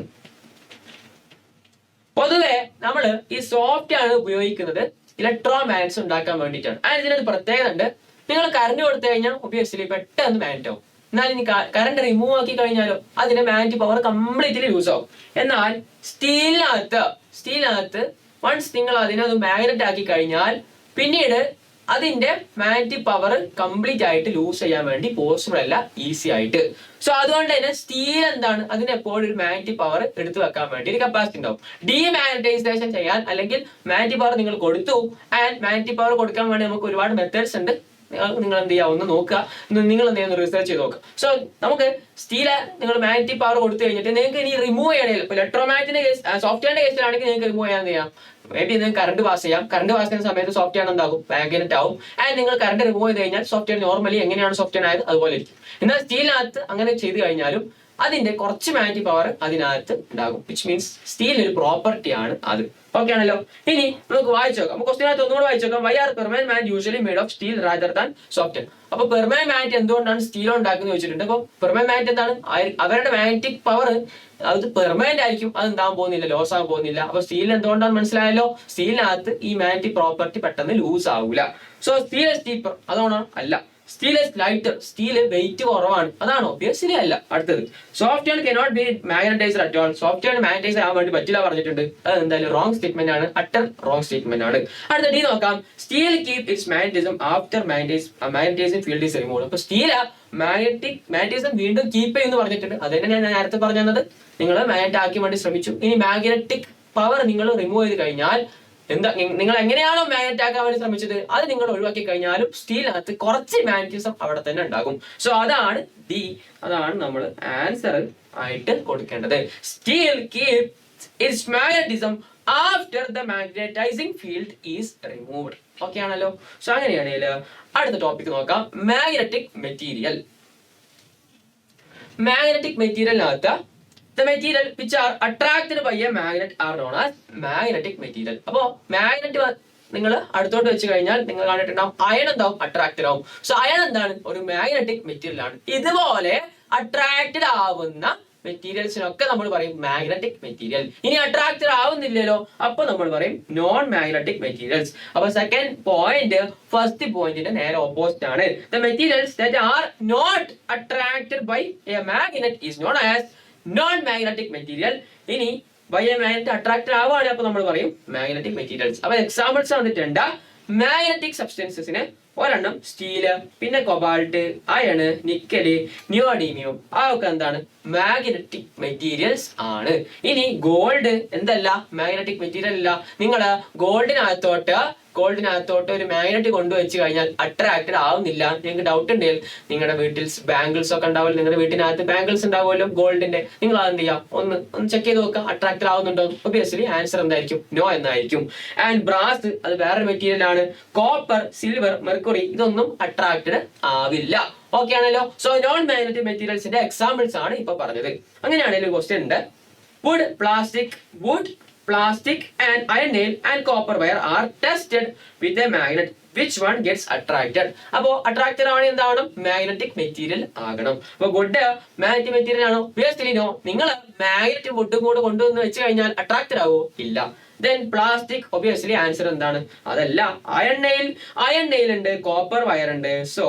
പൊതുവെ നമ്മൾ ഈ സോഫ്റ്റ് അയൺ ഉപയോഗിക്കുന്നത് ഇലക്ട്രോ മാഗ്നറ്റ്സ് ഉണ്ടാക്കാൻ വേണ്ടിയിട്ടാണ്. ഇതിനൊരു പ്രത്യേകത ഉണ്ട്. നിങ്ങൾ കറണ്ട് കൊടുത്തു കഴിഞ്ഞാൽ ഒബിയസ്ലി പെട്ടെന്ന് മാഗ്നറ്റ് ആവും. എന്നാൽ ഇനി കറണ്ട് റിമൂവ് ആക്കി കഴിഞ്ഞാലോ അതിന്റെ മാഗ്നറ്റിക് പവർ കംപ്ലീറ്റ്ലി ലൂസ് ആവും. എന്നാൽ സ്റ്റീലിനകത്ത് വൺസ് നിങ്ങൾ അതിനെ മാഗ്നറ്റ് ആക്കി കഴിഞ്ഞാൽ പിന്നീട് അതിന്റെ മാഗ്നറ്റിക് പവർ കംപ്ലീറ്റ് ആയിട്ട് ലൂസ് ചെയ്യാൻ വേണ്ടി പോസിബിൾ അല്ല ഈസി ആയിട്ട്. സോ അതുകൊണ്ട് തന്നെ സ്റ്റീൽ എന്താണ്, അതിന് എപ്പോഴും ഒരു മാഗ്നറ്റിക് പവർ എടുത്തു വെക്കാൻ വേണ്ടി ഒരു കപ്പാസിറ്റി ഉണ്ടാവും. ഡീമാഗ്നറ്റൈസേഷൻ ചെയ്യാൻ അല്ലെങ്കിൽ മാഗ്നറ്റിക് പവർ നിങ്ങൾ കൊടുത്തു, ആൻഡ് മാഗ്നറ്റിക് പവർ കൊടുക്കാൻ വേണ്ടി നമുക്ക് ഒരുപാട് മെത്തേഡ്സ് ഉണ്ട്. നിങ്ങൾ എന്ത് ചെയ്യുക, ഒന്ന് നോക്കുക, നിങ്ങൾ എന്ത് ചെയ്യുന്ന റിസർച്ച് ചെയ്ത് നോക്കുക. സോ നമുക്ക് സ്റ്റീല് നിങ്ങൾ മാഗ്നറ്റിക് പവർ കൊടുത്തു കഴിഞ്ഞിട്ട് നിങ്ങൾക്ക് ഇനി റിമൂവ് ചെയ്യണേ, ഇപ്പൊ ഇലക്ട്രോമാഗ്നറ്റിന്റെ കേസ് സോഫ്റ്റ്വെയറിന്റെ കേസിലാണെങ്കിൽ നിങ്ങൾക്ക് റിമൂവ് ചെയ്യാൻ ചെയ്യാം. മേ ബി നിങ്ങൾക്ക് കറണ്ട് പാസ് ചെയ്യാം. കറണ്ട് പാസ് ചെയ്യുന്ന സമയത്ത് സോഫ്റ്റ്വെയർ എന്താകും, മാഗ്നറ്റ് ആവും. ആൻഡ് നിങ്ങൾ കറണ്ട് റിമൂവ് ചെയ്ത് കഴിഞ്ഞാൽ സോഫ്റ്റ്വെയർ നോർമലി എങ്ങനെയാണ് സോഫ്റ്റ്വെയർ ആയത് അതുപോലെ ഇരിക്കും. എന്നാൽ സ്റ്റീലിനകത്ത് അങ്ങനെ ചെയ്ത് കഴിഞ്ഞാലും അതിന്റെ കുറച്ച് മാഗ്നറ്റിക് പവർ അതിനകത്ത് ഉണ്ടാകും. വിച്ച് മീൻസ് സ്റ്റീൽ ഒരു പ്രോപ്പർട്ടി ആണ് അത്. ഓക്കെ ആണല്ലോ. ഇനി നമുക്ക് വായിച്ചു നോക്കാം. ക്വസ്റ്റിനകത്ത് ഒന്നുകൂടെ വായിച്ചു നോക്കാം. Why are permanent magnet usually made of steel rather than software. അപ്പൊ പെർമനന്റ് മാഗ്നറ്റ് എന്തുകൊണ്ടാണ് സ്റ്റീൽ ഉണ്ടാക്കുന്നത് ചോദിച്ചിട്ടുണ്ട്. അപ്പൊ പെർമനന്റ് മാഗ്നറ്റ് എന്താണ്, അവരുടെ മാഗ്നറ്റിക് പവർ അത് പെർമനന്റ് ആയിരിക്കും, അത് എന്താകാൻ പോകുന്നില്ല, ലോസ് ആകാൻ പോകുന്നില്ല. അപ്പൊ സ്റ്റീൽ എന്തുകൊണ്ടാണ് മനസ്സിലായല്ലോ, സ്റ്റീലിനകത്ത് ഈ മാഗ്നറ്റിക് പ്രോപ്പർട്ടി പെട്ടെന്ന് ലൂസ് ആവൂല. സോ സ്റ്റീൽ സ്റ്റീപ്പർ അതുകൊണ്ടാണ് അല്ല. Steel is lighter, steel weight കുറവാണ്, അതാണോ, ഒബ്വിയസ്ലി അല്ല. അടുത്തത് soft iron cannot be magnetiser at all. Soft iron magnetiser ആവാൻ വേണ്ടി പറ്റില്ല പറഞ്ഞിട്ടുണ്ട്. അത് എന്തായാലും റോങ് സ്റ്റേറ്റ്മെന്റ് ആണ്, അട്ടർ റോങ് സ്റ്റേറ്റ്മെന്റ് ആണ്. അടുത്ത ഡി നോക്കാം. Steel keep its magnetism after magnetising field is removed. അപ്പൊ സ്റ്റീൽ മാഗ്നറ്റിസം വീണ്ടും കീപ്പ് ചെയ്യുമെന്ന് പറഞ്ഞിട്ടുണ്ട്. അത് തന്നെ ഞാൻ നേരത്തെ പറഞ്ഞത്, നിങ്ങൾ മാഗ്നറ്റ് ആക്കി വേണ്ടി ശ്രമിച്ചു. ഇനി മാഗ്നറ്റിക് പവർ നിങ്ങൾ റിമൂവ് ചെയ്ത് കഴിഞ്ഞാൽ എന്താ, നിങ്ങൾ എങ്ങനെയാണോ മാഗ്നറ്റ് ആക്കാൻ വേണ്ടി ശ്രമിച്ചത് അത് നിങ്ങൾ ഒഴിവാക്കി കഴിഞ്ഞാലും സ്റ്റീലിനകത്ത് കുറച്ച് മാഗ്നറ്റിസം അവിടെ തന്നെ ഉണ്ടാകും. സോ അതാണ് ഡി, അതാണ് നമ്മൾ ആൻസർ ആയിട്ട് കൊടുക്കേണ്ടത്. Steel keeps its magnetism after the magnetising field is removed. Okay ആണല്ലോ. സോ അങ്ങനെയാണെങ്കിൽ അടുത്ത ടോപ്പിക് നോക്കാം. Magnetic material. മാഗ്നറ്റിക് മെറ്റീരിയലിനകത്ത് the material which are attracted by a magnet are known as magnetic material. അപ്പോ മാഗ്നറ്റ് നിങ്ങൾ അടുത്തോട്ട് വെച്ച് കഴിഞ്ഞാൽ നിങ്ങൾ കണ്ടിട്ടുണ്ടാവും അയൺ എന്താവും, അട്രാക്റ്റഡ് ആവും. സോ അയൺ എന്താണ്, ഒരു മാഗ്നറ്റിക് മെറ്റീരിയൽ ആണ്. ഇതുപോലെ അട്രാക്റ്റഡ് ആവുന്ന മെറ്റീരിയൽസിനൊക്കെ നമ്മൾ പറയും മാഗ്നറ്റിക് മെറ്റീരിയൽ. ഇനി അട്രാക്റ്റഡ് ആവുന്നില്ലല്ലോ, അപ്പൊ നമ്മൾ പറയും നോൺ മാഗ്നറ്റിക് മെറ്റീരിയൽസ്. അപ്പൊ സെക്കൻഡ് പോയിന്റ് ഫസ്റ്റ് പോയിന്റിന്റെ നേരെ ഓപ്പോസിറ്റ് ആണ്. The materials that are not attracted by a magnet is known as non magnetic material. ഇനി ബൈ എ മാഗ്നറ്റ് അട്രാക്റ്റഡ് ആവുകയാണെങ്കിൽ അപ്പൊ നമ്മൾ പറയും മാഗ്നറ്റിക് മെറ്റീരിയൽസ്. അപ്പൊ എക്സാമ്പിൾസ് വന്നിട്ടുണ്ട്. മാഗ്നറ്റിക് സബ്സ്റ്റൻസസിന് ഒരെണ്ണം സ്റ്റീല്, പിന്നെ കൊബാൾട്ട്, അയണ്, നിക്കല്, നിയോഡീമിയം, അതൊക്കെ എന്താണ്, മാഗ്നറ്റിക് മെറ്റീരിയൽസ് ആണ്. ഇനി ഗോൾഡ് എന്തല്ല, മാഗ്നറ്റിക് മെറ്റീരിയൽ അല്ല. നിങ്ങള് ഗോൾഡിനകത്തോട്ട് ഒരു മാഗ്നറ്റ് കൊണ്ടുവച്ച് കഴിഞ്ഞാൽ അട്രാക്റ്റഡ് ആവുന്നില്ല. നിങ്ങൾക്ക് ഡൗട്ട് ഉണ്ടെങ്കിൽ നിങ്ങളുടെ വീട്ടിൽ ബാംഗിൾസ് ഒക്കെ ഉണ്ടാവില്ല, നിങ്ങളുടെ വീട്ടിനകത്ത് ബാംഗിൾസ് ഉണ്ടാവുമല്ലോ ഗോൾഡിന്റെ, നിങ്ങൾ അതെന്ത് ചെയ്യാം, ഒന്ന് ചെക്ക് ചെയ്ത് നോക്കുക അട്രാക്റ്റഡ് ആവുന്നുണ്ടോ. ഒബിയസ്ലി ആൻസർ എന്തായിരിക്കും, നോ എന്നായിരിക്കും. ആൻഡ് ബ്രാസ് അത് വേറൊരു മെറ്റീരിയൽ ആണ്. കോപ്പർ, സിൽവർ, മെർക്കുറി ഇതൊന്നും അട്രാക്റ്റഡ് ആവില്ല. ഓക്കെ ആണല്ലോ. സോ നോൺ മാഗ്നറ്റിക് മെറ്റീരിയൽസിന്റെ എക്സാമ്പിൾസ് ആണ് ഇപ്പൊ പറഞ്ഞത്. അങ്ങനെയാണെങ്കിൽ ക്വസ്റ്റ്യൻ ഉണ്ട്. Wood, plastic and iron nail and copper wire are tested with a magnet. Which one gets attracted? അപ്പോ അട്രാക്റ്റഡ് ആണ് എന്താവണം, മാഗ്നറ്റിക് മെറ്റീരിയൽ ആകണം. അപ്പൊ വുഡ് മാഗ്നറ്റിക് മെറ്റീരിയൽ ആണോ, ഒബിയസ്ലി നോ. നിങ്ങൾ മാഗ്നറ്റ് വുഡും കൂടെ കൊണ്ടുവന്ന് വെച്ച് കഴിഞ്ഞാൽ അട്രാക്റ്റഡ് ആവോ, ഇല്ല. ദെൻ പ്ലാസ്റ്റിക്, ഒബിയസ്ലി ആൻസർ എന്താണ്, അതല്ല. അയൺ നെയിൽ ഉണ്ട്, കോപ്പർ വയർ ഉണ്ട്. സോ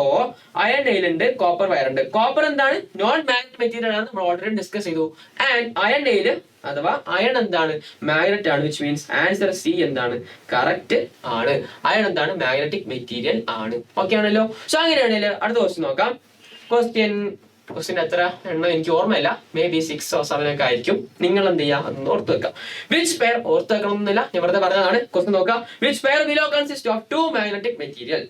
അയൺ നെയിൽ ഉണ്ട്, കോപ്പർ വയർ ഉണ്ട്. കോപ്പർ എന്താണ്, നോൺ മാഗ്നറ്റിക് മെറ്റീരിയൽ ആണ്, നമ്മൾ ഓൾറെഡി ഡിസ്കസ് ചെയ്തു. ആൻഡ് അയൺ നെയിൽ അഥവാ അയൺ എന്താണ്, മാഗ്നറ്റ് ആണ്. വിച്ച് മീൻസ് ആൻസർ സി എന്താണ്, കറക്റ്റ് ആണ്. അയൺ എന്താണ്, മാഗ്നറ്റിക് മെറ്റീരിയൽ ആണ്. ഓക്കെ ആണല്ലോ. സോ അങ്ങനെയാണെങ്കിൽ അടുത്ത ക്വസ്റ്റ്യൻ നോക്കാം. ക്വസ്റ്റ്യൻ എത്ര എണ്ണം എനിക്ക് ഓർമ്മയില്ല, മേ ബി 6 or 7 ഒക്കെ ആയിരിക്കും. നിങ്ങൾ എന്ത് ചെയ്യുക, ഒന്ന് ഓർത്ത് വെക്കാം. വിച്ച് പെയർ, ഓർത്ത് വെക്കണമെന്നില്ല, ഞാൻ വെറുതെ പറഞ്ഞതാണ്. ക്വസ്റ്റ്യൻ നോക്കാം. Which pair below consist of 2 magnetic material.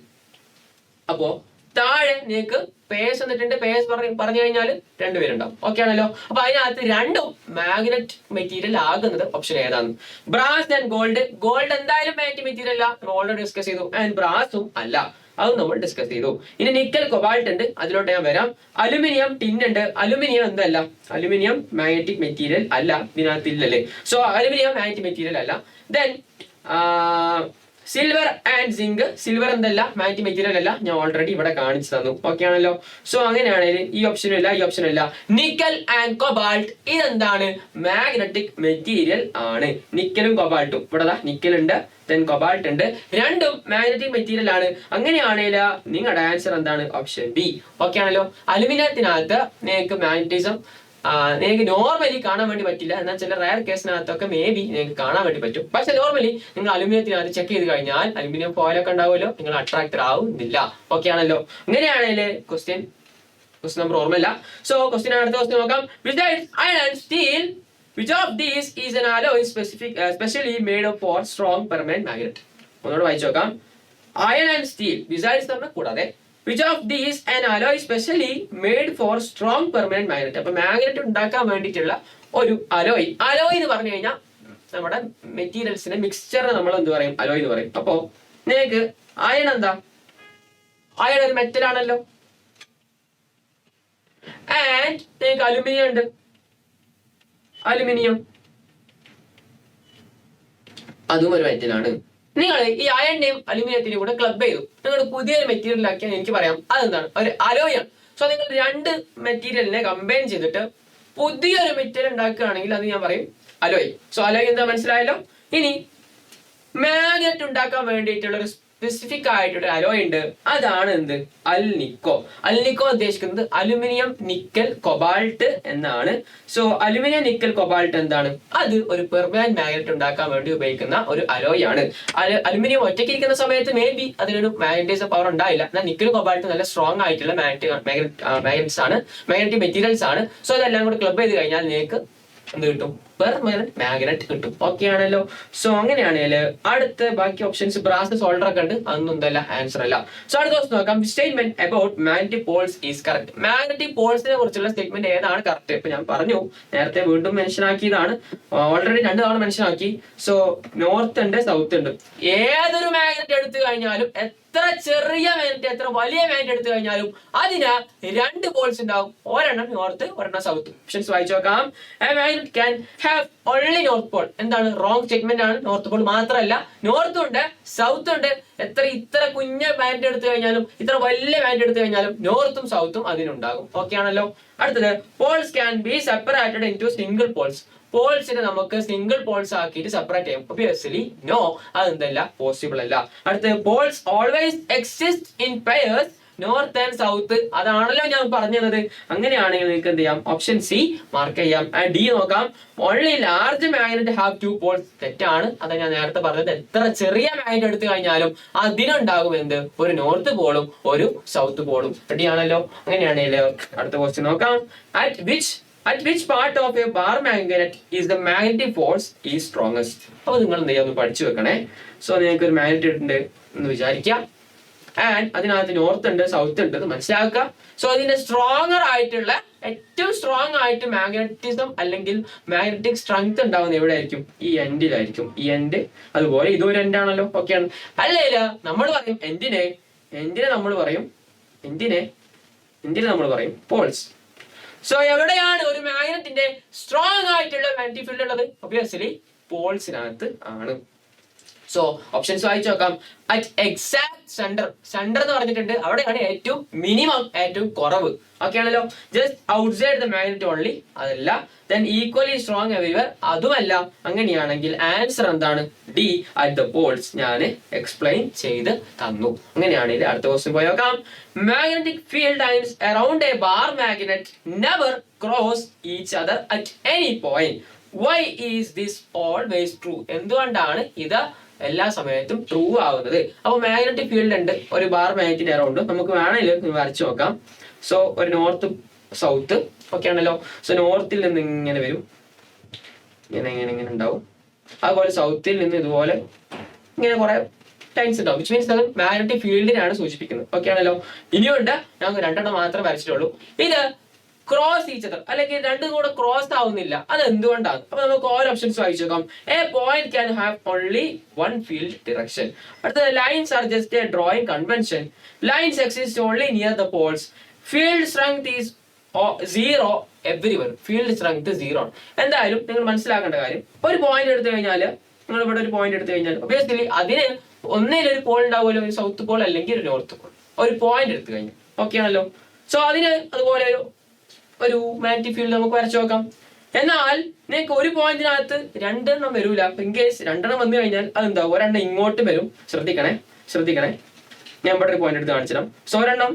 അപ്പോ താഴെ നിങ്ങൾക്ക് പേഴ്സ് എന്നിട്ടുണ്ട്. പേഴ്സ് പറഞ്ഞു കഴിഞ്ഞാൽ 2 പേരുണ്ടാവും. ഓക്കെ ആണല്ലോ. അപ്പൊ അതിനകത്ത് 2ഉം മാഗ്നറ്റ് മെറ്റീരിയൽ ആകുന്നത് ഓപ്ഷൻ ഏതാണ്? Brass and gold. ഗോൾഡ് എന്തായാലും മാഗ്നറ്റിക് മെറ്റീരിയൽ അല്ല, നമ്മൾ ഓൾറെഡി ഡിസ്കസ് ചെയ്തു. ആൻഡ് ബ്രാസും അല്ല, അതും നമ്മൾ ഡിസ്കസ് ചെയ്തു. ഇനി നിക്കൽ, കൊബാൾട്ട് ഉണ്ട്, അതിലോട്ട് ഞാൻ വരാം. അലുമിനിയം, ടിൻ ഉണ്ട്. അലുമിനിയം എന്തല്ല, അലുമിനിയം മാഗ്നറ്റിക് മെറ്റീരിയൽ അല്ല, ഇതിനകത്ത് ഇല്ലല്ലേ. സോ അലുമിനിയം മാഗ്നറ്റിക് മെറ്റീരിയൽ അല്ല. Then silver and zinc, silver എന്തല്ല, മാഗ്നറ്റിക് മെറ്റീരിയൽ അല്ല, ഞാൻ ഓൾറെഡി ഇവിടെ കാണിച്ചു തന്നു. ഓക്കെ ആണല്ലോ. സോ അങ്ങനെയാണെങ്കിൽ ഈ ഓപ്ഷനും ഇല്ല, ഈ ഓപ്ഷനും ഇല്ല. നിക്കൽ ആൻഡ് കൊബാൾട്ട് ഇതെന്താണ്, മാഗ്നറ്റിക് മെറ്റീരിയൽ ആണ്. നിക്കലും കൊബാൾട്ടും, ഇവിടെ നിക്കൽ ഉണ്ട്, ദെൻ കൊബാൾട്ട് ഉണ്ട്, 2ഉം മാഗ്നറ്റിക് മെറ്റീരിയൽ ആണ്. അങ്ങനെയാണെങ്കിൽ നിങ്ങളുടെ ആൻസർ എന്താണ്, ഓപ്ഷൻ ബി. ഓക്കെ ആണല്ലോ. അലുമിനിയത്തിനകത്ത് നിങ്ങൾക്ക് മാഗ്നറ്റിസം നിങ്ങൾക്ക് നോർമലി കാണാൻ വേണ്ടി പറ്റില്ല, എന്നാൽ ചില റയർ കേസിനകത്തൊക്കെ മേ ബി നിങ്ങൾക്ക് കാണാൻ വേണ്ടി പറ്റും. പക്ഷെ നോർമലി നിങ്ങൾ അലുമിനിയത്തിനകത്ത് ചെക്ക് ചെയ്ത് കഴിഞ്ഞാൽ അലുമിനിയം ഫോയിലൊക്കെ ഉണ്ടാവുമല്ലോ, നിങ്ങൾ അട്രാക്റ്റഡ് ആവുന്നില്ല. ഓക്കെ ആണല്ലോ? അങ്ങനെയാണെങ്കിൽ ക്വസ്റ്റ്യൻ നമ്പർ ഓർമ്മയില്ല. സോ ക്വസ്റ്റ്യൻ അടുത്ത ക്വസ്റ്റ്യൻ നോക്കാം. Besides iron and steel, which of these is an alloy specially made up for strong permanent magnet? ഒന്നുകൂടെ വായിച്ചു നോക്കാം. Iron and steel, besides പറഞ്ഞ കൂടാതെ, which of these an alloy specially made for strong permanent magnet? അപ്പൊ മാഗ്നറ്റ് ഉണ്ടാക്കാൻ വേണ്ടിയിട്ടുള്ള ഒരു അലോയ് എന്ന് പറഞ്ഞു കഴിഞ്ഞാൽ നമ്മുടെ മെറ്റീരിയൽസിന്റെ മിക്സ്ചറിനെ നമ്മൾ എന്ത് പറയും? അലോയ് എന്ന് പറയും. അപ്പോ നിങ്ങൾക്ക് അയൺ എന്താ? അയൺ ഒരു മെറ്റൽ ആണല്ലോ. ആൻഡ് നിങ്ങൾക്ക് അലുമിനിയം ഉണ്ട്. അലുമിനിയം അതും ഒരു മെറ്റലാണ്. നിങ്ങൾ ഈ അയണിന്റെയും അലുമിനിയത്തിന്റെയും കൂടെ ക്ലബ് ചെയ്തു നിങ്ങൾ പുതിയൊരു മെറ്റീരിയൽ ആക്കിയാൽ എനിക്ക് പറയാം അതെന്താണ്? ഒരു അലോയാണ്. സോ നിങ്ങൾ രണ്ട് മെറ്റീരിയലിനെ കമ്പൈൻ ചെയ്തിട്ട് പുതിയൊരു മെറ്റീരിയൽ ഉണ്ടാക്കുകയാണെങ്കിൽ അത് ഞാൻ പറയും അലോയ്. സോ അലോയ് എന്താ മനസ്സിലായല്ലോ? ഇനി മാഗ്നറ്റ് ഉണ്ടാക്കാൻ വേണ്ടിയിട്ടുള്ള ഒരു സ്പെസിഫിക് ആയിട്ടൊരു അലോയ് ഉണ്ട്. അതാണ് എന്ത്? അൽനിക്കോ. അൽനിക്കോ ഉദ്ദേശിക്കുന്നത് അലുമിനിയം നിക്കൽ കൊബാൾട്ട് എന്നാണ്. സോ അലുമിനിയം നിക്കൽ കൊബാൾട്ട് എന്താണ്? അത് ഒരു പെർമനന്റ് മാഗ്നറ്റ് ഉണ്ടാക്കാൻ വേണ്ടി ഉപയോഗിക്കുന്ന ഒരു അലോയ് ആണ്. അലുമിനിയം ഒറ്റയ്ക്ക് ഇരിക്കുന്ന സമയത്ത് മേ ബി അതിനൊരു മാഗ്നറ്റൈസർ പവർ ഉണ്ടായില്ല. എന്നാൽ നിക്കൽ കൊബാൾട്ട് നല്ല സ്ട്രോങ് ആയിട്ടുള്ള മാഗ്നറ്റ്സ് ആണ്, മാഗ്നറ്റിക് മെറ്റീരിയൽസ് ആണ്. സോ ഇതെല്ലാം കൂടെ ക്ലബ് ചെയ്ത് കഴിഞ്ഞാൽ നിങ്ങൾക്ക് എന്ത് കിട്ടും? പെർമനന്റ് മാഗ്നറ്റ് കിട്ടും. ഓക്കെ ആണല്ലോ? സോ അങ്ങനെയാണെങ്കിൽ അടുത്ത ബാക്കി ഓപ്ഷൻസ് ബ്രാസ് സോൾഡർ ഒക്കെ ഉണ്ട്, അതൊന്നും എന്തല്ല ആൻസർ അല്ല. സോ അടുത്ത ദിവസം നോക്കാം. Statement about magnetic poles is correct. Magnetic പോൾസിനെ കുറിച്ചുള്ള സ്റ്റേറ്റ്മെന്റ് ഏതാണ് കറക്റ്റ്? ഇപ്പൊ ഞാൻ പറഞ്ഞു നേരത്തെ വീണ്ടും മെൻഷൻ ആക്കിയതാണ്, ഓൾറെഡി 2 തവണ മെൻഷൻ ആക്കി. സോ നോർത്ത് ഉണ്ട്, സൗത്ത് ഉണ്ട്. ഏതൊരു മാഗ്നറ്റ് എടുത്തു കഴിഞ്ഞാലും, എത്ര ചെറിയ മാഗ്നറ്റ് എത്ര വലിയ മാഗ്നറ്റ് എടുത്തു കഴിഞ്ഞാലും അതിന് 2 പോൾസ് ഉണ്ടാവും. ഒരെണ്ണം നോർത്ത്, ഒരെണ്ണം സൗത്ത്. ഓപ്ഷൻസ് വായിച്ചു നോക്കാം. A magnet can have only north pole. എന്താണ്? റോങ് സ്റ്റേറ്റ്മെന്റ് ആണ്. നോർത്ത് പോൾ മാത്രമല്ല, നോർത്തും ഉണ്ട് സൗത്തും ഉണ്ട്. ഇത്ര കുഞ്ഞ മാഗ്നറ്റ് എടുത്തു കഴിഞ്ഞാലും ഇത്ര വലിയ മാഗ്നറ്റ് എടുത്തു കഴിഞ്ഞാലും നോർത്തും സൗത്തും അതിനുണ്ടാകും. ഓക്കെ ആണല്ലോ? അടുത്തത് poles can be separated into single poles. പോൾസിനെ നമുക്ക് സിംഗിൾ പോൾസ് ആക്കിയിട്ട് സെപ്പറേറ്റ് ചെയ്യാം. ഒബിയസ്ലി നോ, അതെന്തല്ല പോസിബിൾ അല്ല. അടുത്തത് poles always exist in pairs north and south. അതാണല്ലോ ഞാൻ പറഞ്ഞത്. അങ്ങനെയാണെങ്കിൽ നിങ്ങൾക്ക് എന്ത് ചെയ്യാം? ഓപ്ഷൻ സി മാർക്ക് ചെയ്യാം. ഡി നോക്കാം. Only large magnet have 2 poles. തെറ്റാണ്. അതാ ഞാൻ നേരത്തെ പറഞ്ഞത്. എത്ര ചെറിയ മാഗ്നറ്റ് എടുത്തു കഴിഞ്ഞാലും അതിനുണ്ടാകും എന്ത്? ഒരു നോർത്ത് പോളും ഒരു സൗത്ത് പോളും. റെഡിയാണല്ലോ? അങ്ങനെയാണെങ്കിൽ അടുത്ത ക്വസ്റ്റ്യൻ നോക്കാം. At which part of a bar magnet is the magnetic force is strongest? അപ്പോൾ നിങ്ങൾ എന്ത് ചെയ്യാം? ഒന്ന് പഠിച്ചു വെക്കണേ. സോ നിങ്ങൾക്ക് ഒരു മാഗ്നറ്റ് ഉണ്ട് എന്ന് വിചാരിക്കാം. ആൻഡ് അതിനകത്ത് നോർത്ത് ഉണ്ട് സൗത്ത് ഉണ്ട് എന്ന് മനസ്സിലാക്കുക. സോ അതിന്റെ സ്ട്രോങ്ങർ ആയിട്ടുള്ള ഏറ്റവും സ്ട്രോങ് ആയിട്ട് മാഗ്നറ്റിസം അല്ലെങ്കിൽ മാഗ്നറ്റിക് സ്ട്രെങ്ത് ഉണ്ടാവുന്നത് എവിടെ ആയിരിക്കും? ഈ എൻഡിലായിരിക്കും. ഈ എൻഡ് അതുപോലെ ഇതും ഒരു എൻഡ് ആണല്ലോ. ഓക്കെയാണ്? അല്ല നമ്മൾ പറയും എന്തിനെ നമ്മൾ പറയും പോൾസ്. സോ എവിടെയാണ് ഒരു മാഗ്നറ്റിന്റെ സ്ട്രോങ് ആയിട്ടുള്ള മാഗ്നറ്റിക് ഫീൽഡ് ഉള്ളത്? ഒബിയസ്ലി പോൾസിനകത്ത് ആണ്. സോ ഓപ്ഷൻസ് വായിച്ചു നോക്കാം. അറ്റ് എക്സാക്ട് സെന്റർ എന്ന് പറഞ്ഞിട്ടുണ്ട്. അവിടെയാണ് ഏറ്റവും മിനിമം, ഏറ്റവും കുറവ്. ഓക്കെ ആണല്ലോ? Just outside the magnet only, അതല്ല. ദെൻ ഈക്വലി സ്ട്രോങ് എവരിവെയർ, അതുമല്ല. അങ്ങനെയാണെങ്കിൽ ആൻസർ എന്താണ്? D, at the poles. ഞാൻ എക്സ്പ്ലെയിൻ ചെയ്ത് തന്നു. അങ്ങനെയാണെങ്കിൽ അടുത്ത ക്വസ്റ്റ്യൻ പോയി നോക്കാം. Magnetic field lines around a bar magnet never cross each other at any point. Why is this always true? എന്തുകൊണ്ടാണ് ഇത് എല്ലാ സമയത്തും ട്രൂ ആവുന്നത്? അപ്പൊ മാഗ്നറ്റിക് ഫീൽഡ് ഉണ്ട് ഒരു ബാർ മാഗ്നറ്റിന്റെ അറൗണ്ട്. നമുക്ക് വേണമെങ്കിൽ വരച്ചു നോക്കാം. സോ ഒരു നോർത്ത് സൗത്ത്. ഓക്കെ ആണല്ലോ? സോ നോർത്തിൽ നിന്ന് ഇങ്ങനെ വരും, ഇങ്ങനെ ഉണ്ടാവും. അതുപോലെ സൗത്തിൽ നിന്ന് ഇതുപോലെ ഇങ്ങനെ കുറെ ലൈൻസ് ഉണ്ടാവും. വിച്ച് മീൻസ് അത് മാഗ്നറ്റിക് ഫീൽഡിനാണ് സൂചിപ്പിക്കുന്നത്. ഓക്കെ ആണല്ലോ? ഇനിയുണ്ട്, ഞങ്ങൾക്ക് 2 മാത്രമേ വരച്ചിട്ടുള്ളൂ. ഇത് ക്രോസ് ഈച്ച് അതർ, അല്ലെങ്കിൽ രണ്ടും കൂടെ ക്രോസ് ആവുന്നില്ല. അത് എന്തുകൊണ്ടാണ്? അപ്പൊ നമുക്ക് ഓരോ ഓപ്ഷൻസ് വായിച്ചു നോക്കാം. A point can have only 1 field direction. അടുത്തത് lines are just a drawing convention. Lines exist only near the poles. Field strength is 0 everywhere. Field strength 0 ആണ്. എന്തായാലും നിങ്ങൾ മനസ്സിലാക്കേണ്ട കാര്യം, ഒരു പോയിന്റ് എടുത്തു കഴിഞ്ഞാൽ, നിങ്ങൾ ഇവിടെ ഒരു പോയിന്റ് എടുത്തു കഴിഞ്ഞാൽ ഒബിയസ്ലി അതിന് ഒന്നിലൊരു പോൾ ഉണ്ടാവുമല്ലോ, ഒരു സൗത്ത് പോൾ അല്ലെങ്കിൽ ഒരു നോർത്ത് പോൾ. ഒരു പോയിന്റ് എടുത്തു കഴിഞ്ഞു. ഓക്കെ ആണല്ലോ? സോ അതിന് അതുപോലെ ഒരു മാഗ്നറ്റിക് ഫീൽഡ് നമുക്ക് വരച്ചു നോക്കാം. എന്നാൽ നിങ്ങൾക്ക് ഒരു പോയിന്റിനകത്ത് 2 എണ്ണം വരൂല. ഇൻ കേസ് 2 എണ്ണം വന്നു കഴിഞ്ഞാൽ അതെന്താവും? ഒരെണ്ണം ഇങ്ങോട്ട് വരും. ശ്രദ്ധിക്കണേ. ഞാൻ ഇവിടെ ഒരു പോയിന്റ് എടുത്ത് കാണിച്ചിടാം. സോ ഒരെണ്ണം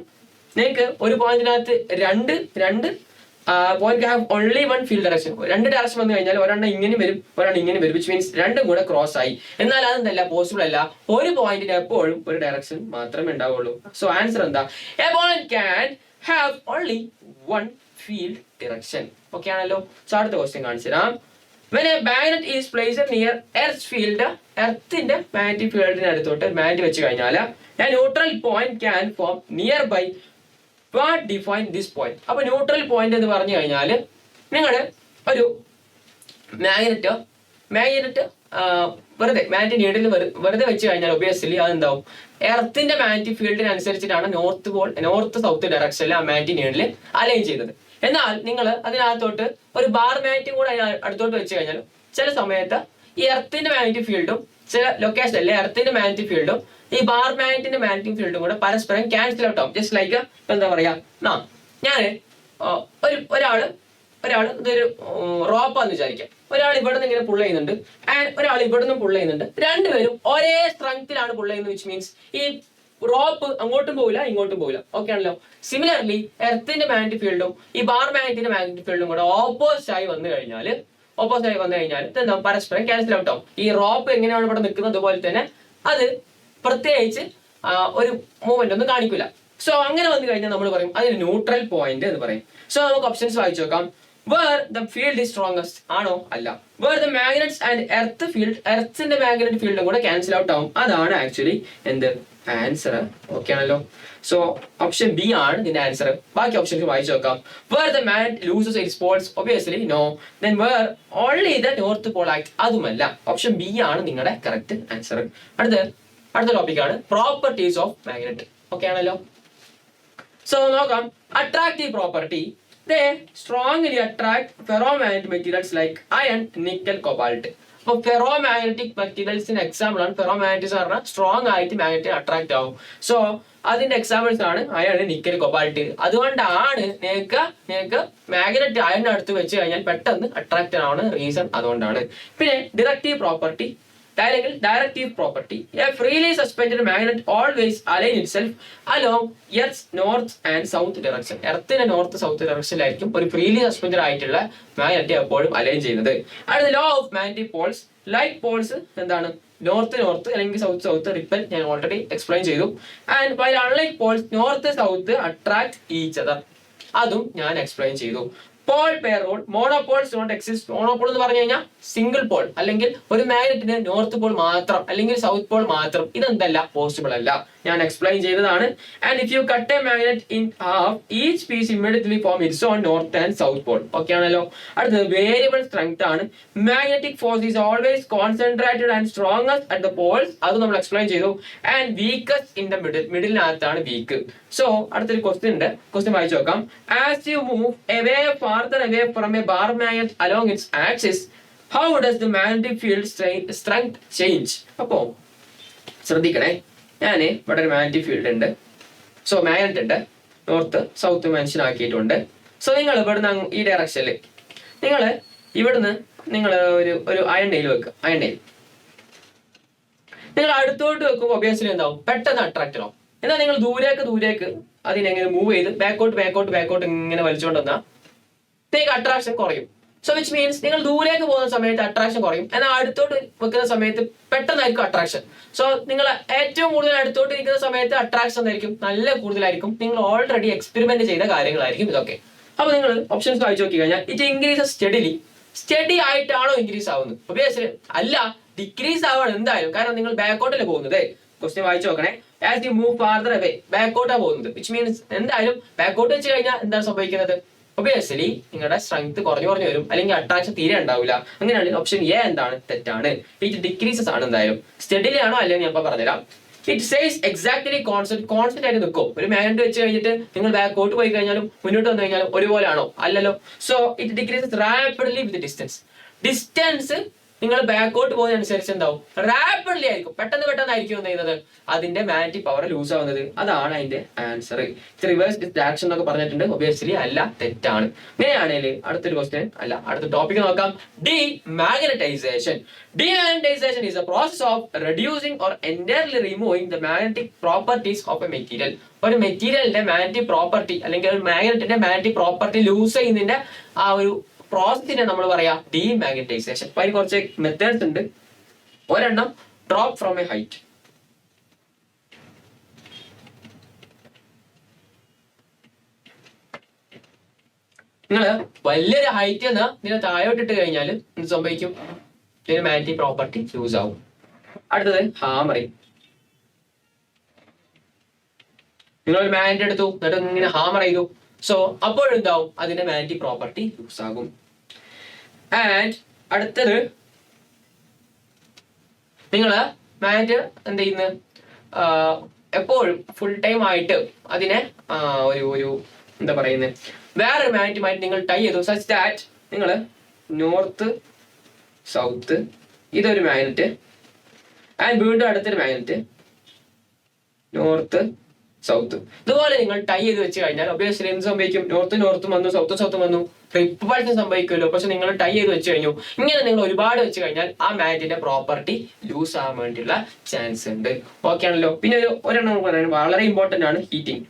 നിങ്ങൾക്ക് ഒരു പോയിന്റിനകത്ത് രണ്ട് point have only one field direction. രണ്ട് ഡയറക്ഷൻ വന്നു കഴിഞ്ഞാൽ ഒരെണ്ണം ഇങ്ങനെ വരും, ഒരെണ്ണം ഇങ്ങനെ വരും, വിച്ച് മീൻസ് രണ്ടും കൂടെ ക്രോസ് ആയി. എന്നാൽ അതെന്തല്ല പോസിബിൾ അല്ല, ഒരു പോയിന്റിന് എപ്പോഴും ഒരു ഡയറക്ഷൻ മാത്രമേ ഉണ്ടാവുള്ളൂ. സോ ആൻസർ എന്താ? A point can have only one field direction. Okay ആണല്ലോ. സോ അടുത്ത ക്വസ്റ്റ്യൻ കാണിച്ചു തരാം. When a magnet is placed near Earth's field, എർത്തിന്റെ മാഗ്നറ്റിക് ഫീൽഡിന് അടുത്തോട്ട് മാഗ്നറ്റ് വെച്ച് കഴിഞ്ഞാൽ a neutral point can form nearby. What define this point? അപ്പൊ ന്യൂട്രൽ പോയിന്റ് എന്ന് പറഞ്ഞു കഴിഞ്ഞാൽ നിങ്ങൾ ഒരു മാഗ്നറ്റ് വെറുതെ മാഗ്നറ്റ് നീഡിൽ വെറുതെ വെച്ച് കഴിഞ്ഞാൽ ഒബിയസ്ലി അതെന്താവും, എർത്തിന്റെ മാഗ്നറ്റിക് ഫീൽഡിന് അനുസരിച്ചിട്ടാണ് നോർത്ത് സൗത്ത് ഡയറക്ഷനിൽ ആ മാഗ്നറ്റിക് നീഡിൽ അലൈൻ ചെയ്തത്. എന്നാൽ നിങ്ങൾ അതിനകത്തോട്ട് ഒരു ബാർ മാഗ്നറ്റും കൂടെ അടുത്തോട്ട് വെച്ച് കഴിഞ്ഞാൽ ചില സമയത്ത് ഈ എർത്തിന്റെ മാഗ്നറ്റിക് ഫീൽഡും ചില ലൊക്കേഷനിലെ എർത്തിന്റെ മാഗ്നറ്റിക് ഫീൽഡും ഈ ബാർ മാഗ്നറ്റിന്റെ മാഗ്നറ്റിക് ഫീൽഡും കൂടെ പരസ്പരം ക്യാൻസൽ ഔട്ട് ആവും. ജസ്റ്റ് ലൈക്ക് എന്താ പറയാ, ഞാൻ ഒരാള് ഇതൊരു റോപ്പാന്ന് വിചാരിക്കാം. ഒരാൾ ഇവിടെ നിന്ന് ഇങ്ങനെ പുൾ ചെയ്യുന്നുണ്ട് ആൻഡ് ഒരാൾ ഇവിടെ നിന്നും പുൾ ചെയ്യുന്നുണ്ട്. രണ്ടുപേരും ഒരേ സ്ട്രെങ്ത്തിലാണ് പുൾ ചെയ്യുന്നത്. വിച്ച് മീൻസ് ഈ റോപ്പ് അങ്ങോട്ടും പോകില്ല ഇങ്ങോട്ടും പോകില്ല. ഓക്കെ ആണല്ലോ. സിമിലർലി എർത്തിന്റെ മാഗ്നറ്റിക് ഫീൽഡും ഈ ബാർ മാഗ്നറ്റിന്റെ മാഗ്നറ്റിക് ഫീൽഡും കൂടെ ഓപ്പോസിറ്റ് ആയി വന്നു കഴിഞ്ഞാൽ ഇതെന്താ, പരസ്പരം ക്യാൻസൽ ഔട്ട് ആവും. ഈ റോപ്പ് എങ്ങനെയാണ് ഇവിടെ നിൽക്കുന്നത് അതുപോലെ തന്നെ അത് പ്രത്യേകിച്ച് ഒരു മൂവ്മെന്റ് ഒന്നും കാണിക്കില്ല. സോ അങ്ങനെ വന്നു കഴിഞ്ഞാൽ നമ്മൾ പറയും അതിന് ന്യൂട്രൽ പോയിന്റ് എന്ന് പറയും. സോ നമുക്ക് ഓപ്ഷൻസ് വായിച്ചു നോക്കാം. Where the field is strongest ആണോ? അല്ല. Where the magnets and earth field, എർത്തിന്റെ മാഗ്നറ്റിക് ഫീൽഡും കൂടെ ക്യാൻസൽ ഔട്ട് ആവും. അതാണ് ആക്ച്വലി എന്ത് ആൻസർ. ഓക്കെ ആണല്ലോ. സോ ഓപ്ഷൻ ബി ആണ് ഇതിന്റെ ആൻസർ. ബാക്കി ഓപ്ഷൻസ് വായിച്ചു നോക്കാം. Where the magnet loses its poles, obviously no. Then where only the north pole act, അതുമല്ല. ഓപ്ഷൻ ബി ആണ് നിങ്ങളുടെ കറക്റ്റ് ആൻസർ. അടുത്ത ടോപ്പിക്കാണ് പ്രോപ്പർട്ടീസ് ഓഫ് മാഗ്നറ്റ്. ഓക്കെ ആണല്ലോ. സോ നോക്കാം. Attractive property. They strongly attract ferromagnetic materials like iron, nickel, cobalt. അപ്പോൾ ഫെറോമാഗ്നറ്റിക് മെറ്റീരിയൽസിന് എക്സാമ്പിൾ ആണ് ഫെറോമാഗ്നറ്റിക്സ് പറഞ്ഞാൽ സ്ട്രോങ് ആയിട്ട് മാഗ്നറ്റിന് അട്രാക്ട് ആവും. സോ അതിന്റെ എക്സാമ്പിൾസ് ആണ് അയൺ, നിക്കൽ, കൊബാൾട്ട്. അതുകൊണ്ടാണ് നിങ്ങൾക്ക് മാഗ്നറ്റ് അയൺ അടുത്ത് വെച്ച് കഴിഞ്ഞാൽ പെട്ടെന്ന് അട്രാക്ട് ആവുന്ന റീസൺ അതുകൊണ്ടാണ്. പിന്നെ directive property, directive property. A freely suspended magnet always align itself along Earth's north and south direction. എർത്തിന്റെ നോർത്ത് സൗത്ത് ഡയറക്ഷനിലായിരിക്കും ഒരു ഫ്രീലി സസ്പെൻഡഡ് ആയിട്ടുള്ള മാഗ്നറ്റ് എപ്പോഴും അലൈൻ ചെയ്യുന്നത്. അടുത്ത law of magnetic poles. Like poles എന്താണ്, നോർത്ത് അല്ലെങ്കിൽ സൗത്ത് റിപ്പൽ ഞാൻ ഓൾറെഡി എക്സ്പ്ലെയിൻ ചെയ്തു. And while unlike poles north south attract each other, അതും ഞാൻ എക്സ്പ്ലെയിൻ ചെയ്തു. Pole pair rule. Monopoles don't exist. Monopole എന്ന് പറഞ്ഞു കഴിഞ്ഞാൽ സിംഗിൾ പോൾ അല്ലെങ്കിൽ ഒരു മാഗ്നറ്റിന് നോർത്ത് പോൾ മാത്രം അല്ലെങ്കിൽ സൗത്ത് പോൾ മാത്രം, ഇതെന്തല്ല പോസിബിൾ അല്ല, ഞാൻ എക്സ്പ്ലെയിൻ ചെയ്തതാണ്. And if you cut a magnet in half each piece immediately form its own north and south pole. Okay ആണല്ലോ. അടുത്തത് വേരിയബിൾ സ്ട്രെങ്ത് ആണ്. Magnetic force is always concentrated and strongest at the poles, അത് നമ്മൾ എക്സ്പ്ലെയിൻ ചെയ്തു. ആൻഡ് വീക്കസ്റ്റ് ഇൻ ദ മിഡിലിനകത്താണ് വീക്ക്. സോ അടുത്തൊരു ക്വസ്റ്റ്യൻ ഉണ്ട്, ക്വസ്റ്റ്യൻ വായിച്ചു നോക്കാം. As you move farther away from a bar magnet along its axis, how does the magnetic field strength change? അപ്പോ ശ്രദ്ധിക്കണേ, ഞാൻ ഇവിടെ ഒരു മാഗ്നറ്റിക് ഫീൽഡ് ഉണ്ട്. സോ മാഗ്നറ്റ് ഉണ്ട്, നോർത്ത് സൗത്ത് മെൻഷൻ ആക്കിയിട്ടുണ്ട്. സോ നിങ്ങൾ ഇവിടുന്ന് ഈ ഡയറക്ഷനിൽ നിങ്ങൾ ഒരു അയൺ നെയിൽ വെക്കുക. അയൺ നെയിൽ നിങ്ങൾ അടുത്തോട്ട് വെക്കുമ്പോൾ ഒബിയസ്ലി എന്താവും, പെട്ടെന്ന് അട്രാക്ട് ആവും. എന്നാൽ നിങ്ങൾ ദൂരേക്ക് അതിനെങ്ങനെ മൂവ് ചെയ്ത് ബാക്കോട്ട് ഇങ്ങനെ വലിച്ചുകൊണ്ട് വന്നാൽ അട്രാക്ഷൻ കുറയും. സോ വിച്ച് മീൻസ് നിങ്ങൾ ദൂരേക്ക് പോകുന്ന സമയത്ത് അട്രാക്ഷൻ കുറയും, എന്നാൽ അടുത്തോട്ട് വെക്കുന്ന സമയത്ത് പെട്ടെന്നായിരിക്കും അട്രാക്ഷൻ. സോ നിങ്ങൾ ഏറ്റവും കൂടുതൽ അടുത്തോട്ട് ഇരിക്കുന്ന സമയത്ത് അട്രാക്ഷൻ എന്തായിരിക്കും, നല്ല കൂടുതലായിരിക്കും. നിങ്ങൾ ഓൾറെഡി എക്സ്പെരിമെന്റ് ചെയ്ത കാര്യങ്ങളായിരിക്കും ഇതൊക്കെ. അപ്പൊ നിങ്ങൾ ഓപ്ഷൻസ് വായിച്ചു നോക്കി കഴിഞ്ഞാൽ ഇറ്റ് ഇൻക്രീസസ് സ്റ്റഡി ആയിട്ടാണോ ഇൻക്രീസ് ആവുന്നത്? ഒബിയസ്ലി അല്ല, ഡിക്രീസ് ആവാണ് എന്തായാലും. കാരണം നിങ്ങൾ ബാക്കോട്ടല്ലേ പോകുന്നത്. ക്വസ്റ്റ്യൻ വായിച്ചു നോക്കണേ. As you move farther away, ബാക്കോട്ടാ പോകുന്നത്. വിച്ച് മീൻസ് എന്തായാലും ബാക്കോട്ട് വെച്ച് കഴിഞ്ഞാൽ എന്താണ് സംഭവിക്കുന്നത്? ഒബിയസ്ലി നിങ്ങളുടെ സ്ട്രെങ്ത് കുറഞ്ഞു വരും, അല്ലെങ്കിൽ അട്രാക്ഷൻ തീരെ ഉണ്ടാവില്ല. അങ്ങനെയാണെങ്കിൽ ഓപ്ഷൻ എ എന്താണ്, തെറ്റാണ്. ഇറ്റ് ഡിക്രീസസ് ആണ് എന്തായാലും. സ്റ്റഡിലി ആണോ അല്ലെങ്കിൽ ഞാൻ പറഞ്ഞുതരാം. ഇറ്റ് സേസ് എക്സാക്ട്ലി കോൺസ്റ്റന്റ് ആയിട്ട് നിൽക്കും. ഒരു മാഗ്നറ്റ് വെച്ച് കഴിഞ്ഞിട്ട് നിങ്ങൾ ബാക്കോട്ട് പോയി കഴിഞ്ഞാലും മുന്നോട്ട് വന്നു കഴിഞ്ഞാലും ഒരുപോലെ ആണോ? അല്ലല്ലോ. So it decreases rapidly with distance നിങ്ങൾ ബാക്കോട്ട് പോകുന്നതനുസരിച്ച് എന്താവും, റാപ്പിഡ്ലി ആയിരിക്കും, പെട്ടെന്നായിരിക്കും എന്ത് ചെയ്യുന്നത്, അതിന്റെ മാഗ്നറ്റിക് പവർ ലൂസ് ആവുന്നത്. അതാണ് അതിന്റെ ആൻസർ. റിവേഴ്സ് ഡിസ്ട്രാക്ഷൻ എന്നൊക്കെ പറഞ്ഞിട്ടുണ്ട്, ഒബിയസ്ലി അല്ല, തെറ്റാണ്. ഇങ്ങനെയാണെങ്കിൽ അടുത്തൊരു ക്വസ്റ്റ്യൻ അല്ല, അടുത്ത ടോപ്പിക് നോക്കാം. ഡീമാഗ്നറ്റൈസേഷൻ. Demagnetization is a process of reducing or entirely removing the magnetic properties of a material. ഒരു മെറ്റീരിയലിന്റെ മാഗ്നറ്റിക് പ്രോപ്പർട്ടി അല്ലെങ്കിൽ ഒരു മാഗ്നറ്റിന്റെ മാഗ്നറ്റിക് പ്രോപ്പർട്ടി ലൂസ് ചെയ്യുന്നതിന്റെ ആ ഒരു പ്രോസസ്സിനെ നമ്മൾ പറയാ ഡീമാഗ്നറ്റൈസേഷൻ. അപ്പൊ അതിന് കുറച്ച് മെത്തേഡ്സ് ഉണ്ട്. ഒരെണ്ണം ഡ്രോപ്പ് ഫ്രോം എ ഹൈറ്റ്. നിങ്ങൾ വലിയൊരു ഹൈറ്റ് നിന്ന് ഇതിനെ താഴോട്ടിട്ട് കഴിഞ്ഞാൽ എന്ത് സംഭവിക്കും, ഇതിന് മാഗ്നറ്റിക് പ്രോപ്പർട്ടി ലൂസ് ആവും. അടുത്തത് ഹാമറിങ്. നിങ്ങളൊരു മാഗ്നറ്റ് എടുത്തു എന്നിട്ട് ഇങ്ങനെ ഹാമർ ചെയ്തു, സോ അപ്പോഴെന്താവും, അതിന്റെ മാഗ്നറ്റിക് പ്രോപ്പർട്ടി ലൂസ് ആകും. ആൻഡ് അടുത്തത് നിങ്ങള് മാഗ്നറ്റ് എന്ത് ചെയ്യുന്നു, എപ്പോഴും ഫുൾ ടൈം ആയിട്ട് അതിനെ ഒരു എന്താ പറയുന്നത്, വേറൊരു മാഗ്നറ്റുമായിട്ട് നിങ്ങൾ ടൈ ചെയ്തു, സച്ച് ദാറ്റ് നിങ്ങൾ നോർത്ത് സൗത്ത് ഇതൊരു മാഗ്നറ്റ് ആൻഡ് വീണ്ടും അടുത്തൊരു മാഗ്നറ്റ് നോർത്ത് സൗത്ത്, ഇതുപോലെ നിങ്ങൾ ടൈ ചെയ്ത് വെച്ച് കഴിഞ്ഞാൽ ഒബിയസ്ലി എന്ത് സംഭവിക്കും, നോർത്തും വന്നു സൗത്തും വന്നു, റിപ്പൾഷൻ സംഭവിക്കുമല്ലോ. പക്ഷെ നിങ്ങൾ ടൈ ചെയ്ത് വെച്ച് കഴിഞ്ഞു, ഇങ്ങനെ നിങ്ങൾ ഒരുപാട് വെച്ച് കഴിഞ്ഞാൽ ആ മാഗ്നറ്റിന്റെ പ്രോപ്പർട്ടി ലൂസ് ആവാൻ വേണ്ടിയുള്ള ചാൻസ് ഉണ്ട്. ഓക്കെ ആണല്ലോ. പിന്നെ ഒരെണ്ണം പറയാൻ വളരെ ഇമ്പോർട്ടന്റ് ആണ്, ഹീറ്റിംഗ്.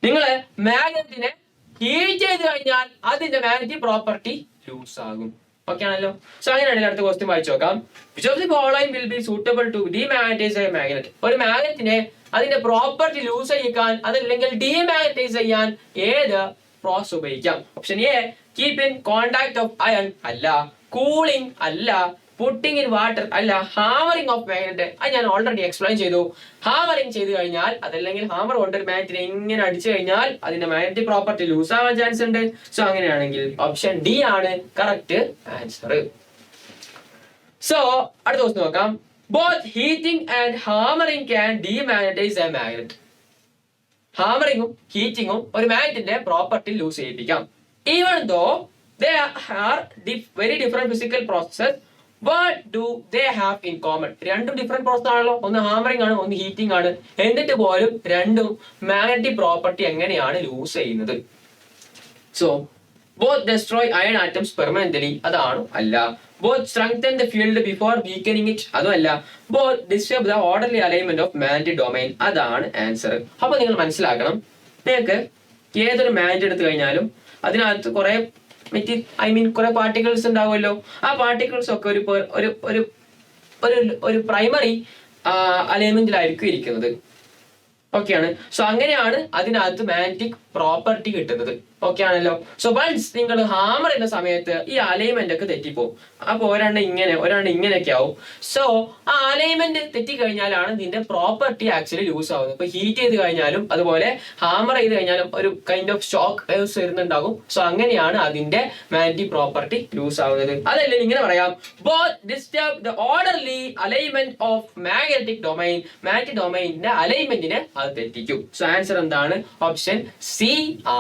നിങ്ങൾ മാഗ്നറ്റിനെ ഹീറ്റ് ചെയ്ത് കഴിഞ്ഞാൽ അതിന്റെ മാഗ്നറ്റിക് പ്രോപ്പർട്ടി ലൂസ് ആകും. ഓക്കെ ആണല്ലോ. സോ അങ്ങനെയാണെങ്കിൽ അടുത്ത ക്വസ്റ്റ്യൻ വായിച്ചു നോക്കാം. Which of the following will be suitable to demagnetize a magnet? ഒരു മാഗ്നറ്റിനെ അതിന്റെ പ്രോപ്പർട്ടി ലൂസ് ചെയ്യിക്കാൻ അതല്ലെങ്കിൽ ഡീമാഗ്നറ്റൈസ് ചെയ്യാൻ ഏത് പ്രോസസ് ഉപയോഗിക്കാം? Option A keep in contact of iron അല്ല, കൂളിംഗ് അല്ല, പുട്ടിംഗ് ഇൻ വാട്ടർ അല്ല, ഹാമറിംഗ് ഓഫ് മാഗ്നറ്റ്. അത് ഞാൻ ഓൾറെഡി എക്സ്പ്ലെയിൻ ചെയ്തു. ഹാമറിംഗ് ചെയ്ത് കഴിഞ്ഞാൽ അതല്ലെങ്കിൽ ഹാമർ കൊണ്ട് ഒരു മാഗ്നറ്റിനെ ഇങ്ങനെ അടിച്ചു കഴിഞ്ഞാൽ അതിന്റെ മാഗ്നറ്റിക് പ്രോപ്പർട്ടി ലൂസ് ആവാൻ ചാൻസ് ഉണ്ട്. സോ അങ്ങനെയാണെങ്കിൽ ഓപ്ഷൻ ഡി ആണ് കറക്റ്റ് ആൻസർ. സോ അടുത്ത ക്വസ്റ്റ്യൻ നോക്കാം. Both heating and hammering can demagnetise a magnet. ഹാമറിംഗും ഹീറ്റിംഗും ഒരു മാഗ്നറ്റിന്റെ പ്രോപ്പർട്ടി ലൂസ് ചെയ്യിപ്പിക്കാം. Even though they are very different physical processes, what do they have in common? രണ്ടും ഡിഫറെന്റ് പ്രോസസ് ആണല്ലോ, ഒന്ന് ഹാമറിംഗ് ആണ്, ഒന്ന് ഹീറ്റിംഗ് ആണ്. എന്നിട്ട് പോലും രണ്ടും മാഗ്നറ്റിക് പ്രോപ്പർട്ടി എങ്ങനെയാണ് ലൂസ് ചെയ്യുന്നത്? So both destroy iron atoms permanently, അതാണ് അല്ല. both strengthen the field before weakening it, അതും അല്ല. both disturb the orderly alignment of magnetic domain, അതാണ് ആൻസർ. അപ്പൊ നിങ്ങൾ മനസ്സിലാക്കണം, നിങ്ങൾക്ക് ഏതൊരു മാഗ്നറ്റ് എടുത്തു കഴിഞ്ഞാലും അതിനകത്ത് കുറെ കുറെ പാർട്ടിക്കിൾസ് ഉണ്ടാവുമല്ലോ. ആ പാർട്ടിക്കിൾസ് ഒക്കെ ഒരു പ്രൈമറി അലൈൻമെന്റിലായിരിക്കും ഇരിക്കുന്നത്. ഓക്കെയാണ്. സോ അങ്ങനെയാണ് അതിനകത്ത് മാഗ്നറ്റിക് പ്രോപ്പർട്ടി കിട്ടുന്നത്. ഓക്കെ ആണല്ലോ. സോ വൺസ് നിങ്ങൾ ഹാമർ ചെയ്യുന്ന സമയത്ത് ഈ അലൈൻമെന്റ് ഒക്കെ തെറ്റിപ്പോവും. അപ്പൊ ഒരെണ്ണം ഇങ്ങനെയൊക്കെ ആവും. സോ ആ അലൈൻമെന്റ് തെറ്റിക്കഴിഞ്ഞാലാണ് ഇതിന്റെ പ്രോപ്പർട്ടി ആക്ച്വലി ലൂസ് ആവുന്നത്. ഇപ്പൊ ഹീറ്റ് ചെയ്ത് കഴിഞ്ഞാലും അതുപോലെ ഹാമർ ചെയ്ത് കഴിഞ്ഞാലും ഒരു കൈൻഡ് ഓഫ് ഷോക്ക് വേവ്സ് വരുന്നുണ്ടാകും. സോ അങ്ങനെയാണ് അതിന്റെ മാഗ്നറ്റിക് പ്രോപ്പർട്ടി ലൂസ് ആവുന്നത്. അതല്ലെങ്കിൽ ഇങ്ങനെ പറയാം, both disturb the orderly alignment of magnetic domain. Magnetic ഡൊമൈനിന്റെ അലൈൻമെന്റിനെ അത് തെറ്റിക്കും. സോ ആൻസർ എന്താണ്? ഓപ്ഷൻ സി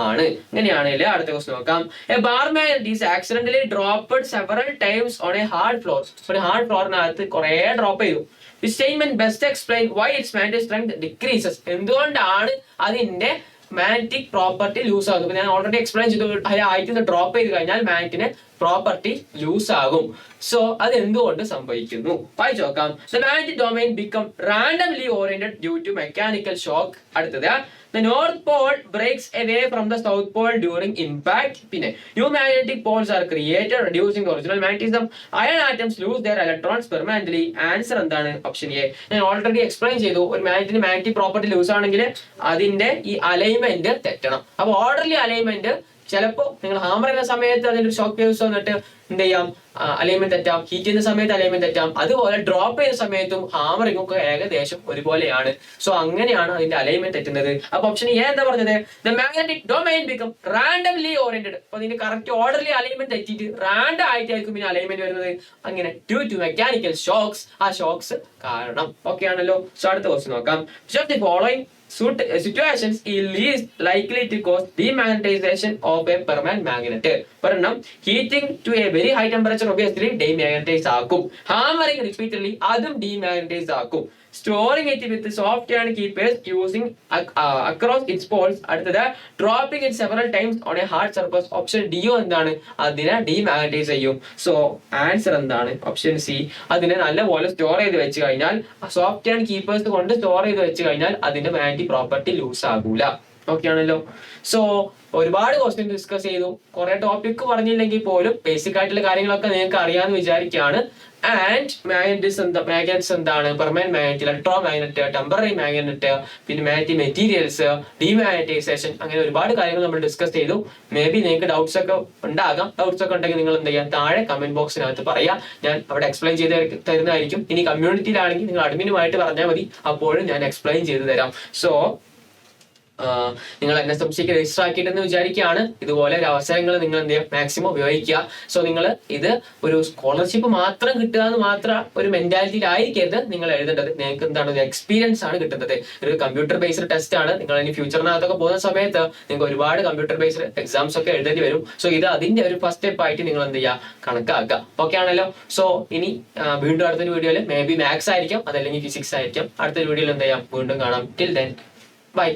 ആണ്. അങ്ങനെയാണെങ്കിൽ അടുത്ത ക്വസ്റ്റ്യൻ നോക്കാം. A bar magnet is accidentally dropped several times on a hard floor. ഒരു ഹാർഡ് ഫ്ലോറിനകത്ത് കുറെ ഡ്രോപ്പ് ചെയ്തു. This statement best explain why its magnetic strength decreases. എന്തുകൊണ്ടാണ് അതിന്റെ മാഗ്നറ്റിക് പ്രോപ്പർട്ടി ലൂസ് ആകുന്നത്? ഞാൻ ഓൾറെഡി എക്സ്പ്ലെയിൻ ചെയ്തു. ആയിട്ട് ഡ്രോപ്പ് ചെയ്ത് കഴിഞ്ഞാൽ മാഗ്നറ്റിന് പ്രോപ്പർട്ടി ലൂസ് ആകും. സോ അത് എന്തുകൊണ്ട് സംഭവിക്കുന്നു? വായിച്ചു നോക്കാം. The magnetic domain become randomly oriented due to mechanical shock. അടുത്തത്, the north pole breaks away from the south pole during impact. പിന്നെ new magnetic poles are created reducing the original magnetism. Iron atoms lose their electrons permanently. Answer എന്താണ്? Option A. ഞാൻ ഓൾറെഡി എക്സ്പ്ലെയിൻ ചെയ്തു. ഒരു മാഗ്നറ്റിന് മാഗ്നറ്റിക് പ്രോപ്പർട്ടി ലൂസ് ആണെങ്കിൽ അതിന്റെ ഈ അലൈൻമെന്റ് തെറ്റണം. അപ്പൊ ഓർഡർലി അലൈൻമെന്റ് ചിലപ്പോ നിങ്ങൾ ഹാമർ ചെയ്യുന്ന സമയത്ത് അതിന്റെ ഷോക്ക് വേവ്സ് വന്നിട്ട് എന്ത് ചെയ്യാം, അലൈൻമെന്റ് തെറ്റാം. ഹീറ്റ് ചെയ്യുന്ന സമയത്ത് അലൈൻമെന്റ് തെറ്റാം. അതുപോലെ ഡ്രോപ്പ് ചെയ്യുന്ന സമയത്തും ഹാമറിംഗ് ഒക്കെ ഏകദേശം ഒരുപോലെയാണ്. സോ അങ്ങനെയാണ് അതിന്റെ അലൈൻമെന്റ് തെറ്റുന്നത്. അപ്പൊ ഓപ്ഷൻ എ എന്താ പറഞ്ഞത്? The magnetic domain become randomly oriented. അപ്പൊ അതിന്റെ കറക്റ്റ് ഓർഡർലി അലൈൻമെന്റ് തെറ്റിയിട്ട് റാൻഡം ആയിട്ടായിരിക്കും പിന്നെ അലൈൻമെന്റ് വരുന്നത്. അങ്ങനെ ഡ്യൂ ടു മെക്കാനിക്കൽ ഷോക്സ്, ആ ഷോക്സ് കാരണം. ഓക്കെ ആണല്ലോ. സോ അടുത്ത ക്വസ്റ്റ്യൻ നോക്കാം. Which of the following situations is least likely to cause demagnetization of a permanent magnet. ഒരെണ്ണം heating to a very high temperature obviously demagnetize ആക്കും. Hammering repeatedly അതും demagnetize ആക്കും. Storing it with soft iron keepers using across its poles. അടുത്തത് dropping it several times on a hard surface. Option D എന്താണ്? അതിനെ ഡീമാഗ്നറ്റൈസ് ചെയ്യും. സോ ആൻസർ എന്താണ്? Option C. അതിനെ നല്ലപോലെ സ്റ്റോർ ചെയ്ത് വെച്ച് കഴിഞ്ഞാൽ സോഫ്റ്റ് ആൻഡ് കീപ്പേഴ്സ് കൊണ്ട് സ്റ്റോർ ചെയ്ത് വെച്ച് കഴിഞ്ഞാൽ അതിന്റെ മാഗ്നറ്റിക് പ്രോപ്പർട്ടി ലൂസ് ആകൂല. ഓക്കെ ആണല്ലോ. സോ ഒരുപാട് ക്വസ്റ്റ്യൻ ഡിസ്കസ് ചെയ്തു. കുറെ ടോപ്പിക് പറഞ്ഞില്ലെങ്കിൽ പോലും ബേസിക് ആയിട്ടുള്ള കാര്യങ്ങളൊക്കെ നിങ്ങൾക്ക് അറിയാമെന്ന് വിചാരിക്കുകയാണ്. ആൻഡ് മാഗ്നറ്റ്സ് എന്താണ്? Permanent magnet, electro magnet, temporary magnet, പിന്നെ മാഗ്നറ്റിക് മെറ്റീരിയൽസ്, ഡീമാഗ്നറ്റൈസേഷൻ, അങ്ങനെ ഒരുപാട് കാര്യങ്ങൾ നമ്മൾ ഡിസ്കസ് ചെയ്തു. മേ ബി നിങ്ങൾക്ക് ഡൗട്ട്സ് ഒക്കെ ഉണ്ടാകാം. ഡൗട്ട്സ് ഒക്കെ ഉണ്ടെങ്കിൽ നിങ്ങൾ എന്ത് ചെയ്യാം? താഴെ കമന്റ് ബോക്സിനകത്ത് പറയാം. ഞാൻ അവിടെ എക്സ്പ്ലെയിൻ ചെയ്ത് തരുന്നതായിരിക്കും. ഇനി കമ്മ്യൂണിറ്റിയിലാണെങ്കിൽ നിങ്ങൾ അഡ്മിനുമായിട്ട് പറഞ്ഞാൽ മതി, അപ്പോഴും ഞാൻ എക്സ്പ്ലെയിൻ ചെയ്ത് തരാം. സോ നിങ്ങൾ NSMC രജിസ്റ്റർ ആക്കിയിട്ടെന്ന് വിചാരിക്കുകയാണ്. ഇതുപോലെ ഒരു അവസരങ്ങൾ നിങ്ങൾ എന്ത് ചെയ്യുക? മാക്സിമം ഉപയോഗിക്കുക. സോ നിങ്ങൾ ഇത് ഒരു സ്കോളർഷിപ്പ് മാത്രം കിട്ടുക എന്ന് മാത്രം ഒരു മെന്റാലിറ്റിയിലായിരിക്കരുത് നിങ്ങൾ എഴുതേണ്ടത്. നിങ്ങൾക്ക് എന്താണ്? ഒരു എക്സ്പീരിയൻസ് ആണ് കിട്ടുന്നത്. ഒരു കമ്പ്യൂട്ടർ ബേസ്ഡ് ടെസ്റ്റ് ആണ്. നിങ്ങൾ ഇനി ഫ്യൂച്ചറിനകത്തൊക്കെ പോകുന്ന സമയത്ത് നിങ്ങൾക്ക് ഒരുപാട് കമ്പ്യൂട്ടർ ബേസ്ഡ് എക്സാംസ് ഒക്കെ എഴുതേണ്ടി വരും. സോ ഇത് അതിന്റെ ഒരു ഫസ്റ്റ് സ്റ്റെപ്പ് ആയിട്ട് നിങ്ങൾ എന്ത് ചെയ്യുക? കണക്കാക്കുക. ഓക്കെ ആണല്ലോ. സോ ഇനി വീണ്ടും അടുത്തൊരു വീഡിയോയിൽ മേ ബി മാത്സ് ആയിരിക്കും, അതല്ലെങ്കിൽ ഫിസിക്സ് ആയിരിക്കും. അടുത്തൊരു വീഡിയോയിൽ എന്ത് ചെയ്യാം? വീണ്ടും കാണാം. Till then bye.